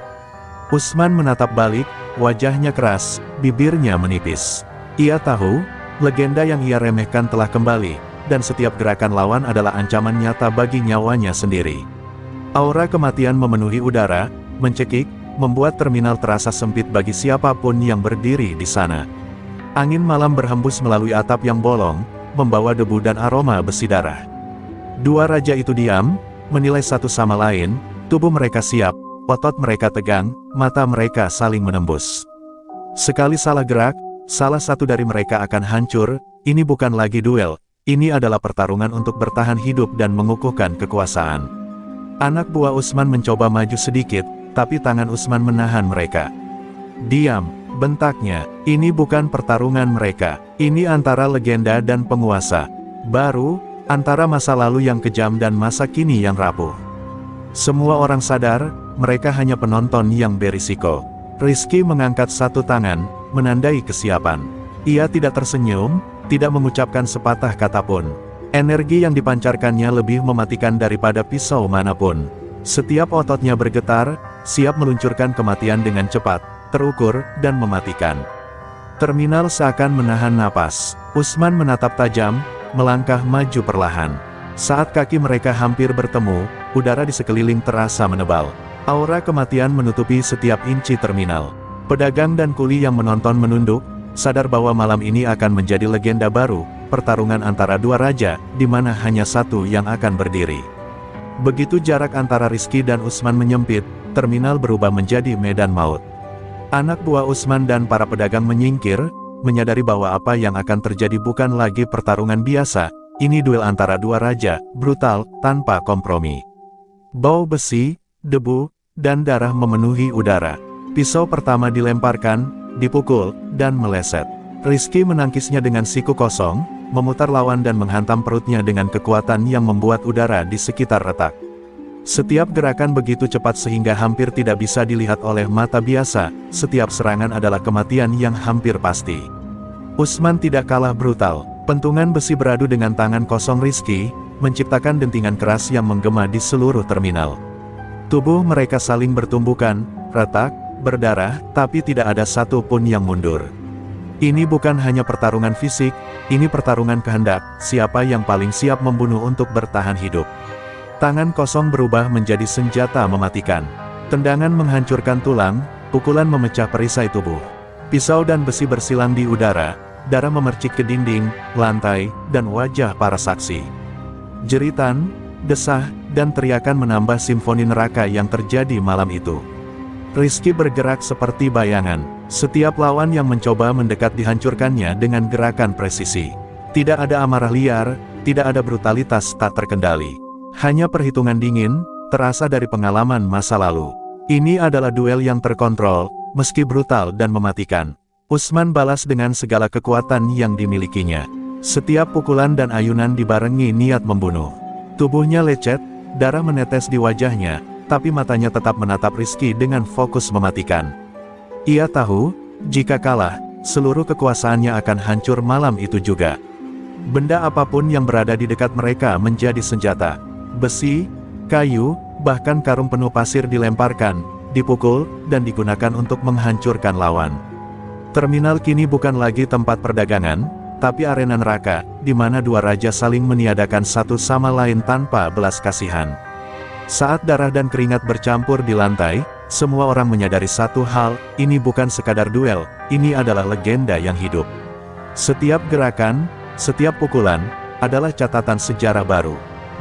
Usman menatap balik, wajahnya keras, bibirnya menipis. Ia tahu, legenda yang ia remehkan telah kembali, dan setiap gerakan lawan adalah ancaman nyata bagi nyawanya sendiri. Aura kematian memenuhi udara, mencekik, membuat terminal terasa sempit bagi siapapun yang berdiri di sana. Angin malam berhembus melalui atap yang bolong, membawa debu dan aroma besi darah. Dua raja itu diam, menilai satu sama lain, tubuh mereka siap, otot mereka tegang, mata mereka saling menembus. Sekali salah gerak, salah satu dari mereka akan hancur. Ini bukan lagi duel, ini adalah pertarungan untuk bertahan hidup dan mengukuhkan kekuasaan. Anak buah Usman mencoba maju sedikit, tapi tangan Usman menahan mereka. Diam, bentaknya, ini bukan pertarungan mereka, ini antara legenda dan penguasa baru, antara masa lalu yang kejam dan masa kini yang rapuh. Semua orang sadar, mereka hanya penonton yang berisiko. Rizky mengangkat satu tangan, menandai kesiapan. Ia tidak tersenyum, tidak mengucapkan sepatah kata pun. Energi yang dipancarkannya lebih mematikan daripada pisau manapun. Setiap ototnya bergetar, siap meluncurkan kematian dengan cepat, terukur, dan mematikan. Terminal seakan menahan napas. Usman menatap tajam, melangkah maju perlahan. Saat kaki mereka hampir bertemu, udara di sekeliling terasa menebal. Aura kematian menutupi setiap inci terminal. Pedagang dan kuli yang menonton menunduk, sadar bahwa malam ini akan menjadi legenda baru, pertarungan antara dua raja, di mana hanya satu yang akan berdiri. Begitu jarak antara Rizky dan Usman menyempit, terminal berubah menjadi medan maut. Anak buah Usman dan para pedagang menyingkir, menyadari bahwa apa yang akan terjadi bukan lagi pertarungan biasa, ini duel antara dua raja, brutal, tanpa kompromi. Bau besi, debu, dan darah memenuhi udara. Pisau pertama dilemparkan, dipukul, dan meleset. Rizky menangkisnya dengan siku kosong, memutar lawan dan menghantam perutnya dengan kekuatan yang membuat udara di sekitar retak. Setiap gerakan begitu cepat sehingga hampir tidak bisa dilihat oleh mata biasa, setiap serangan adalah kematian yang hampir pasti. Usman tidak kalah brutal, pentungan besi beradu dengan tangan kosong Rizky, menciptakan dentingan keras yang menggema di seluruh terminal. Tubuh mereka saling bertumbukan, retak, berdarah, tapi tidak ada satu pun yang mundur. Ini bukan hanya pertarungan fisik, ini pertarungan kehendak, siapa yang paling siap membunuh untuk bertahan hidup. Tangan kosong berubah menjadi senjata mematikan. Tendangan menghancurkan tulang, pukulan memecah perisai tubuh. Pisau dan besi bersilang di udara, darah memercik ke dinding, lantai, dan wajah para saksi. Jeritan, desah, dan teriakan menambah simfoni neraka yang terjadi malam itu. Rizky bergerak seperti bayangan. Setiap lawan yang mencoba mendekat dihancurkannya dengan gerakan presisi. Tidak ada amarah liar, tidak ada brutalitas tak terkendali. Hanya perhitungan dingin, terasa dari pengalaman masa lalu. Ini adalah duel yang terkontrol, meski brutal dan mematikan. Usman balas dengan segala kekuatan yang dimilikinya. Setiap pukulan dan ayunan dibarengi niat membunuh. Tubuhnya lecet, darah menetes di wajahnya, tapi matanya tetap menatap Rizky dengan fokus mematikan. Ia tahu, jika kalah, seluruh kekuasaannya akan hancur malam itu juga. Benda apapun yang berada di dekat mereka menjadi senjata. Besi, kayu, bahkan karung penuh pasir dilemparkan, dipukul, dan digunakan untuk menghancurkan lawan. Terminal kini bukan lagi tempat perdagangan, tapi arena neraka, di mana dua raja saling meniadakan satu sama lain tanpa belas kasihan. Saat darah dan keringat bercampur di lantai, semua orang menyadari satu hal, ini bukan sekadar duel, ini adalah legenda yang hidup. Setiap gerakan, setiap pukulan, adalah catatan sejarah baru.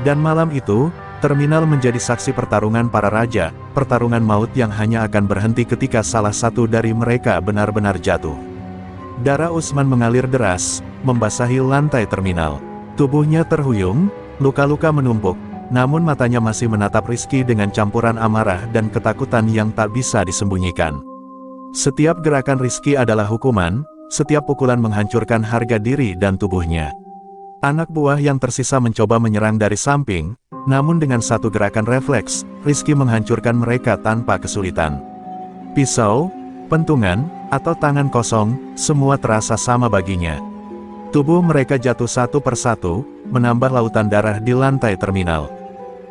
Dan malam itu, terminal menjadi saksi pertarungan para raja, pertarungan maut yang hanya akan berhenti ketika salah satu dari mereka benar-benar jatuh. Darah Utsman mengalir deras, membasahi lantai terminal. Tubuhnya terhuyung, luka-luka menumpuk, namun matanya masih menatap Rizky dengan campuran amarah dan ketakutan yang tak bisa disembunyikan. Setiap gerakan Rizky adalah hukuman, setiap pukulan menghancurkan harga diri dan tubuhnya. Anak buah yang tersisa mencoba menyerang dari samping, namun dengan satu gerakan refleks, Rizky menghancurkan mereka tanpa kesulitan. Pisau, pentungan, atau tangan kosong, semua terasa sama baginya. Tubuh mereka jatuh satu persatu, menambah lautan darah di lantai terminal.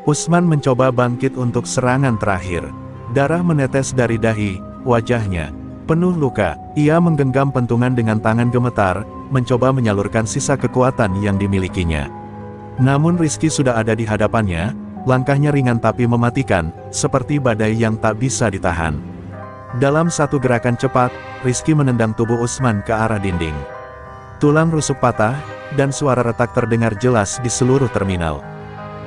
Utsman mencoba bangkit untuk serangan terakhir. Darah menetes dari dahi, wajahnya penuh luka. Ia menggenggam pentungan dengan tangan gemetar, mencoba menyalurkan sisa kekuatan yang dimilikinya. Namun Rizky sudah ada di hadapannya, langkahnya ringan tapi mematikan, seperti badai yang tak bisa ditahan. Dalam satu gerakan cepat, Rizky menendang tubuh Utsman ke arah dinding. Tulang rusuk patah, dan suara retak terdengar jelas di seluruh terminal.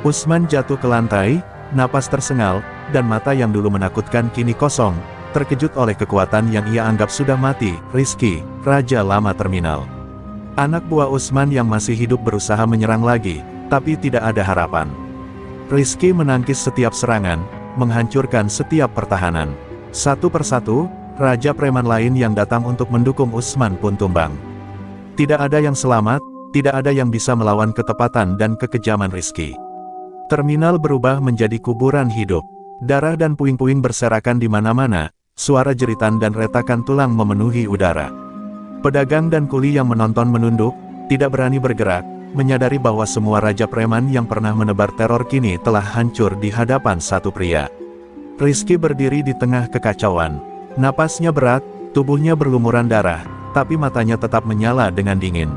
Utsman jatuh ke lantai, napas tersengal, dan mata yang dulu menakutkan kini kosong, terkejut oleh kekuatan yang ia anggap sudah mati. Rizky, raja lama terminal. Anak buah Utsman yang masih hidup berusaha menyerang lagi, tapi tidak ada harapan. Rizky menangkis setiap serangan, menghancurkan setiap pertahanan. Satu persatu, raja preman lain yang datang untuk mendukung Utsman pun tumbang. Tidak ada yang selamat, tidak ada yang bisa melawan ketepatan dan kekejaman Rizky. Terminal berubah menjadi kuburan hidup. Darah dan puing-puing berserakan di mana-mana, suara jeritan dan retakan tulang memenuhi udara. Pedagang dan kuli yang menonton menunduk, tidak berani bergerak, menyadari bahwa semua raja preman yang pernah menebar teror kini telah hancur di hadapan satu pria. Rizky berdiri di tengah kekacauan. Napasnya berat, tubuhnya berlumuran darah, tapi matanya tetap menyala dengan dingin.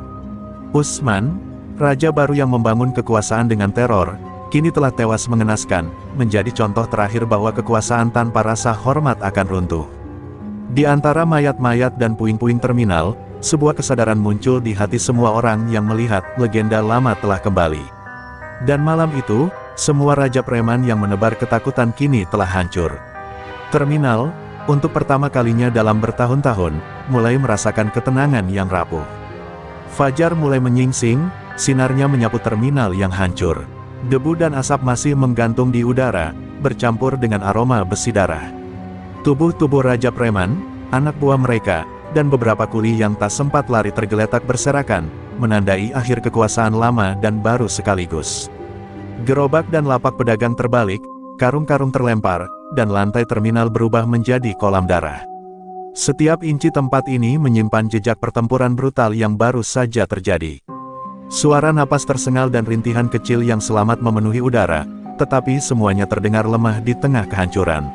Utsman, raja baru yang membangun kekuasaan dengan teror, kini telah tewas mengenaskan, menjadi contoh terakhir bahwa kekuasaan tanpa rasa hormat akan runtuh. Di antara mayat-mayat dan puing-puing terminal, sebuah kesadaran muncul di hati semua orang yang melihat legenda lama telah kembali. Dan malam itu, semua raja preman yang menebar ketakutan kini telah hancur. Terminal, untuk pertama kalinya dalam bertahun-tahun, mulai merasakan ketenangan yang rapuh. Fajar mulai menyingsing, sinarnya menyapu terminal yang hancur. Debu dan asap masih menggantung di udara, bercampur dengan aroma besi darah. Tubuh-tubuh raja preman, anak buah mereka, dan beberapa kuli yang tak sempat lari tergeletak berserakan, menandai akhir kekuasaan lama dan baru sekaligus. Gerobak dan lapak pedagang terbalik, karung-karung terlempar, dan lantai terminal berubah menjadi kolam darah. Setiap inci tempat ini menyimpan jejak pertempuran brutal yang baru saja terjadi. Suara napas tersengal dan rintihan kecil yang selamat memenuhi udara, tetapi semuanya terdengar lemah di tengah kehancuran.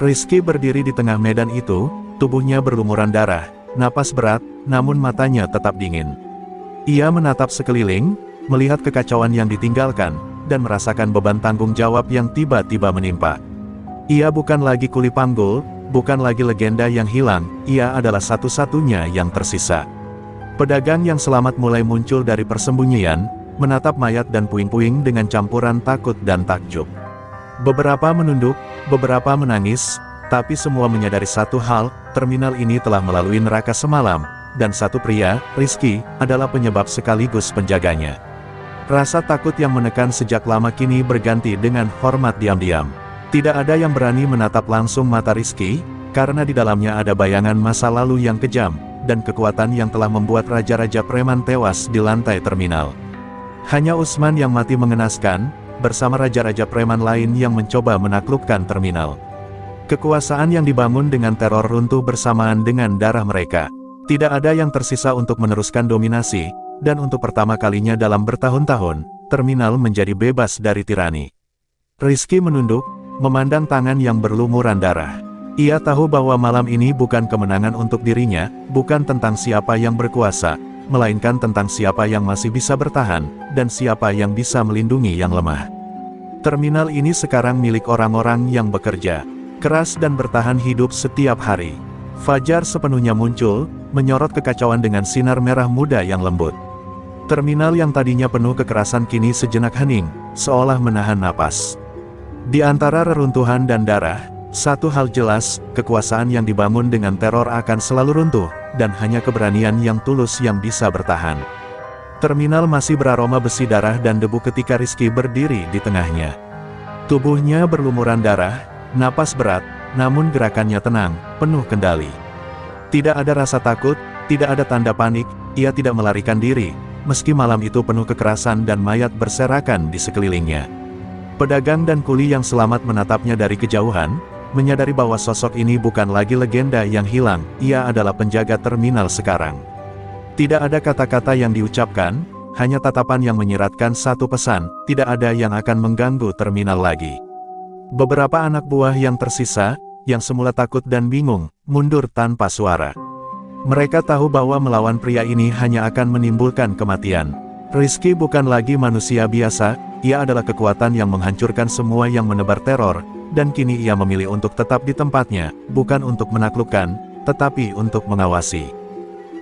Rizky berdiri di tengah medan itu, tubuhnya berlumuran darah, napas berat, namun matanya tetap dingin. Ia menatap sekeliling, melihat kekacauan yang ditinggalkan, dan merasakan beban tanggung jawab yang tiba-tiba menimpa. Ia bukan lagi kuli panggul, bukan lagi legenda yang hilang, ia adalah satu-satunya yang tersisa. Pedagang yang selamat mulai muncul dari persembunyian, menatap mayat dan puing-puing dengan campuran takut dan takjub. Beberapa menunduk, beberapa menangis, tapi semua menyadari satu hal, terminal ini telah melalui neraka semalam, dan satu pria, Rizky, adalah penyebab sekaligus penjaganya. Rasa takut yang menekan sejak lama kini berganti dengan hormat diam-diam. Tidak ada yang berani menatap langsung mata Rizky, karena di dalamnya ada bayangan masa lalu yang kejam, dan kekuatan yang telah membuat raja-raja preman tewas di lantai terminal. Hanya Utsman yang mati mengenaskan, bersama raja-raja preman lain yang mencoba menaklukkan terminal. Kekuasaan yang dibangun dengan teror runtuh bersamaan dengan darah mereka. Tidak ada yang tersisa untuk meneruskan dominasi, dan untuk pertama kalinya dalam bertahun-tahun, terminal menjadi bebas dari tirani. Rizky menunduk, memandang tangan yang berlumuran darah. Ia tahu bahwa malam ini bukan kemenangan untuk dirinya, bukan tentang siapa yang berkuasa, melainkan tentang siapa yang masih bisa bertahan, dan siapa yang bisa melindungi yang lemah. Terminal ini sekarang milik orang-orang yang bekerja keras dan bertahan hidup setiap hari. Fajar sepenuhnya muncul, menyorot kekacauan dengan sinar merah muda yang lembut. Terminal yang tadinya penuh kekerasan kini sejenak hening, seolah menahan napas. Di antara reruntuhan dan darah, satu hal jelas, kekuasaan yang dibangun dengan teror akan selalu runtuh, dan hanya keberanian yang tulus yang bisa bertahan. Terminal masih beraroma besi darah dan debu ketika Rizky berdiri di tengahnya. Tubuhnya berlumuran darah, napas berat, namun gerakannya tenang, penuh kendali. Tidak ada rasa takut, tidak ada tanda panik, ia tidak melarikan diri, meski malam itu penuh kekerasan dan mayat berserakan di sekelilingnya. Pedagang dan kuli yang selamat menatapnya dari kejauhan, menyadari bahwa sosok ini bukan lagi legenda yang hilang, ia adalah penjaga terminal sekarang. Tidak ada kata-kata yang diucapkan, hanya tatapan yang menyiratkan satu pesan, tidak ada yang akan mengganggu terminal lagi. Beberapa anak buah yang tersisa, yang semula takut dan bingung, mundur tanpa suara. Mereka tahu bahwa melawan pria ini hanya akan menimbulkan kematian. Rizky bukan lagi manusia biasa, ia adalah kekuatan yang menghancurkan semua yang menebar teror, dan kini ia memilih untuk tetap di tempatnya, bukan untuk menaklukkan, tetapi untuk mengawasi.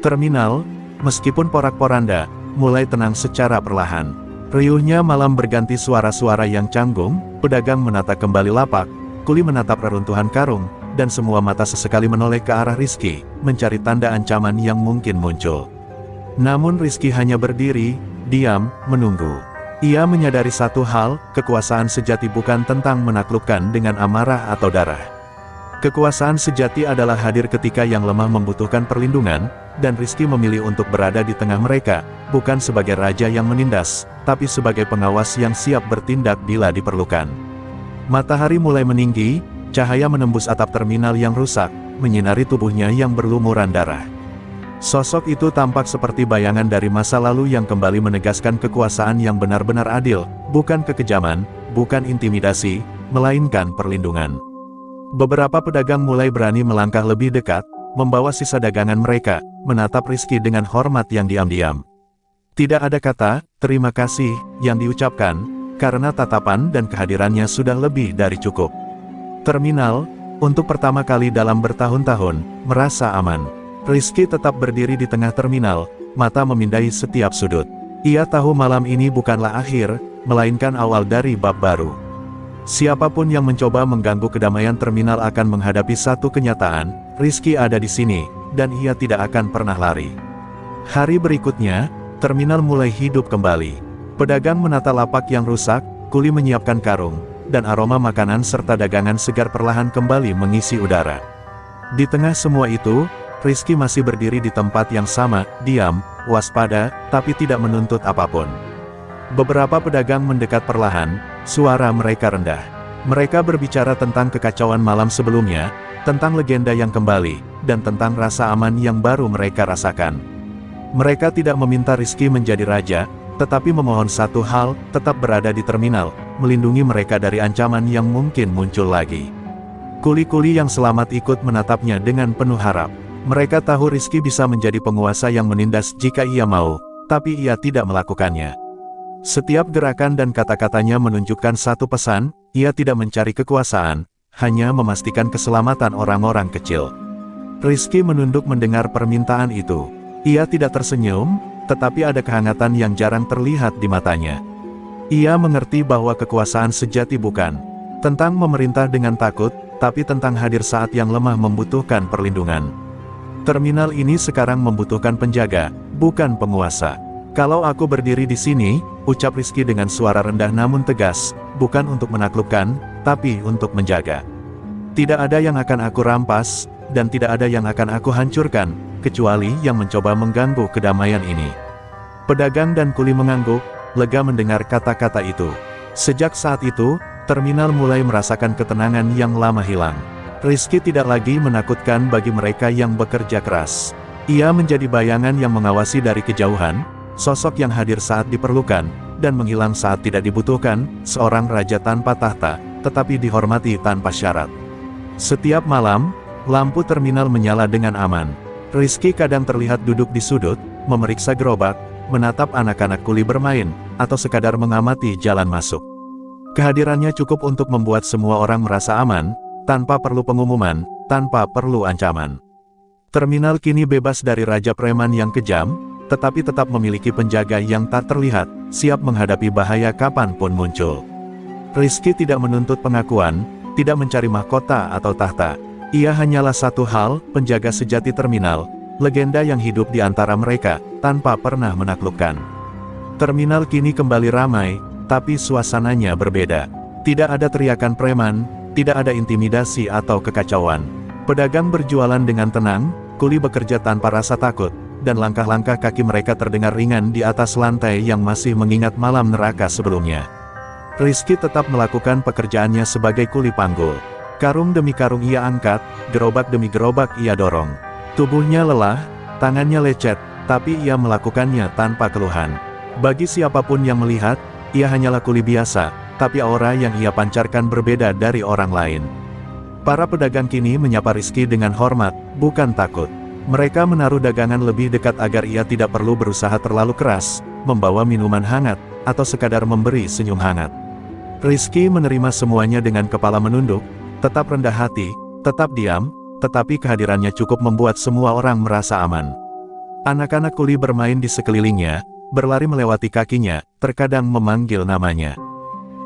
Terminal, meskipun porak-poranda, mulai tenang secara perlahan. Riuhnya malam berganti suara-suara yang canggung, pedagang menata kembali lapak, kuli menatap reruntuhan karung, dan semua mata sesekali menoleh ke arah Rizky, mencari tanda ancaman yang mungkin muncul. Namun Rizky hanya berdiri, diam, menunggu. Ia menyadari satu hal, kekuasaan sejati bukan tentang menaklukkan dengan amarah atau darah. Kekuasaan sejati adalah hadir ketika yang lemah membutuhkan perlindungan, dan Rizky memilih untuk berada di tengah mereka, bukan sebagai raja yang menindas, tapi sebagai pengawas yang siap bertindak bila diperlukan. Matahari mulai meninggi, cahaya menembus atap terminal yang rusak, menyinari tubuhnya yang berlumuran darah. Sosok itu tampak seperti bayangan dari masa lalu yang kembali menegaskan kekuasaan yang benar-benar adil, bukan kekejaman, bukan intimidasi, melainkan perlindungan. Beberapa pedagang mulai berani melangkah lebih dekat, membawa sisa dagangan mereka, menatap Rizky dengan hormat yang diam-diam. Tidak ada kata, terima kasih, yang diucapkan, karena tatapan dan kehadirannya sudah lebih dari cukup. Terminal, untuk pertama kali dalam bertahun-tahun, merasa aman. Rizky tetap berdiri di tengah terminal, mata memindai setiap sudut. Ia tahu malam ini bukanlah akhir, melainkan awal dari bab baru. Siapapun yang mencoba mengganggu kedamaian terminal akan menghadapi satu kenyataan, Rizky ada di sini, dan ia tidak akan pernah lari. Hari berikutnya, terminal mulai hidup kembali. Pedagang menata lapak yang rusak, kuli menyiapkan karung, dan aroma makanan serta dagangan segar perlahan kembali mengisi udara. Di tengah semua itu, Rizky masih berdiri di tempat yang sama, diam, waspada, tapi tidak menuntut apapun. Beberapa pedagang mendekat perlahan, suara mereka rendah. Mereka berbicara tentang kekacauan malam sebelumnya, tentang legenda yang kembali, dan tentang rasa aman yang baru mereka rasakan. Mereka tidak meminta Rizky menjadi raja, tetapi memohon satu hal, tetap berada di terminal, melindungi mereka dari ancaman yang mungkin muncul lagi. Kuli-kuli yang selamat ikut menatapnya dengan penuh harap. Mereka tahu Rizky bisa menjadi penguasa yang menindas jika ia mau, tapi ia tidak melakukannya. Setiap gerakan dan kata-katanya menunjukkan satu pesan, ia tidak mencari kekuasaan, hanya memastikan keselamatan orang-orang kecil. Rizky menunduk mendengar permintaan itu. Ia tidak tersenyum, tetapi ada kehangatan yang jarang terlihat di matanya. Ia mengerti bahwa kekuasaan sejati bukan tentang memerintah dengan takut, tapi tentang hadir saat yang lemah membutuhkan perlindungan. Terminal ini sekarang membutuhkan penjaga, bukan penguasa. Kalau aku berdiri di sini, ucap Rizky dengan suara rendah namun tegas, bukan untuk menaklukkan, tapi untuk menjaga. Tidak ada yang akan aku rampas, dan tidak ada yang akan aku hancurkan, kecuali yang mencoba mengganggu kedamaian ini. Pedagang dan kuli mengangguk, lega mendengar kata-kata itu. Sejak saat itu, terminal mulai merasakan ketenangan yang lama hilang. Rizky tidak lagi menakutkan bagi mereka yang bekerja keras. Ia menjadi bayangan yang mengawasi dari kejauhan, sosok yang hadir saat diperlukan, dan menghilang saat tidak dibutuhkan, seorang raja tanpa tahta, tetapi dihormati tanpa syarat. Setiap malam, lampu terminal menyala dengan aman. Rizky kadang terlihat duduk di sudut, memeriksa gerobak, menatap anak-anak kuli bermain, atau sekadar mengamati jalan masuk. Kehadirannya cukup untuk membuat semua orang merasa aman, tanpa perlu pengumuman, tanpa perlu ancaman. Terminal kini bebas dari raja preman yang kejam, tetapi tetap memiliki penjaga yang tak terlihat, siap menghadapi bahaya kapanpun muncul. Rizky tidak menuntut pengakuan, tidak mencari mahkota atau tahta. Ia hanyalah satu hal, penjaga sejati terminal, legenda yang hidup di antara mereka, tanpa pernah menaklukkan. Terminal kini kembali ramai, tapi suasananya berbeda. Tidak ada teriakan preman, tidak ada intimidasi atau kekacauan. Pedagang berjualan dengan tenang, kuli bekerja tanpa rasa takut, dan langkah-langkah kaki mereka terdengar ringan di atas lantai yang masih mengingat malam neraka sebelumnya. Rizky tetap melakukan pekerjaannya sebagai kuli panggul. Karung demi karung ia angkat, gerobak demi gerobak ia dorong. Tubuhnya lelah, tangannya lecet, tapi ia melakukannya tanpa keluhan. Bagi siapapun yang melihat, ia hanyalah kuli biasa, tapi aura yang ia pancarkan berbeda dari orang lain. Para pedagang kini menyapa Rizky dengan hormat, bukan takut. Mereka menaruh dagangan lebih dekat agar ia tidak perlu berusaha terlalu keras, membawa minuman hangat, atau sekadar memberi senyum hangat. Rizky menerima semuanya dengan kepala menunduk, tetap rendah hati, tetap diam, tetapi kehadirannya cukup membuat semua orang merasa aman. Anak-anak kuli bermain di sekelilingnya, berlari melewati kakinya, terkadang memanggil namanya.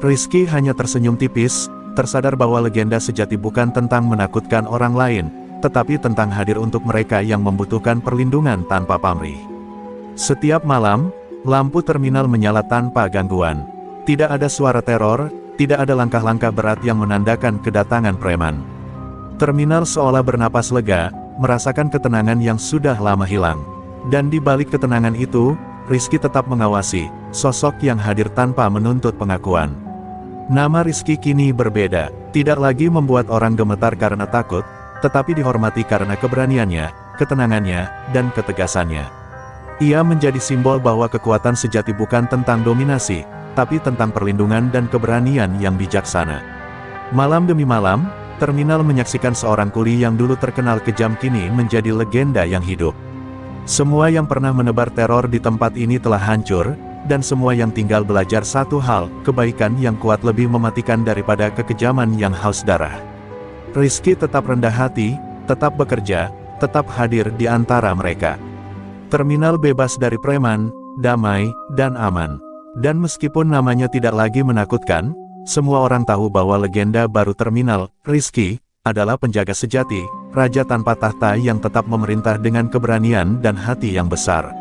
Rizky hanya tersenyum tipis, tersadar bahwa legenda sejati bukan tentang menakutkan orang lain, tetapi tentang hadir untuk mereka yang membutuhkan perlindungan tanpa pamrih. Setiap malam, lampu terminal menyala tanpa gangguan. Tidak ada suara teror, tidak ada langkah-langkah berat yang menandakan kedatangan preman. Terminal seolah bernapas lega, merasakan ketenangan yang sudah lama hilang. Dan di balik ketenangan itu, Rizky tetap mengawasi, sosok yang hadir tanpa menuntut pengakuan. Nama Rizky kini berbeda, tidak lagi membuat orang gemetar karena takut, tetapi dihormati karena keberaniannya, ketenangannya, dan ketegasannya. Ia menjadi simbol bahwa kekuatan sejati bukan tentang dominasi, tapi tentang perlindungan dan keberanian yang bijaksana. Malam demi malam, terminal menyaksikan seorang kuli yang dulu terkenal kejam kini menjadi legenda yang hidup. Semua yang pernah menebar teror di tempat ini telah hancur, dan semua yang tinggal belajar satu hal, kebaikan yang kuat lebih mematikan daripada kekejaman yang haus darah. Rizky tetap rendah hati, tetap bekerja, tetap hadir di antara mereka. Terminal bebas dari preman, damai, dan aman. Dan meskipun namanya tidak lagi menakutkan, semua orang tahu bahwa legenda baru terminal, Rizky, adalah penjaga sejati, raja tanpa tahta yang tetap memerintah dengan keberanian dan hati yang besar.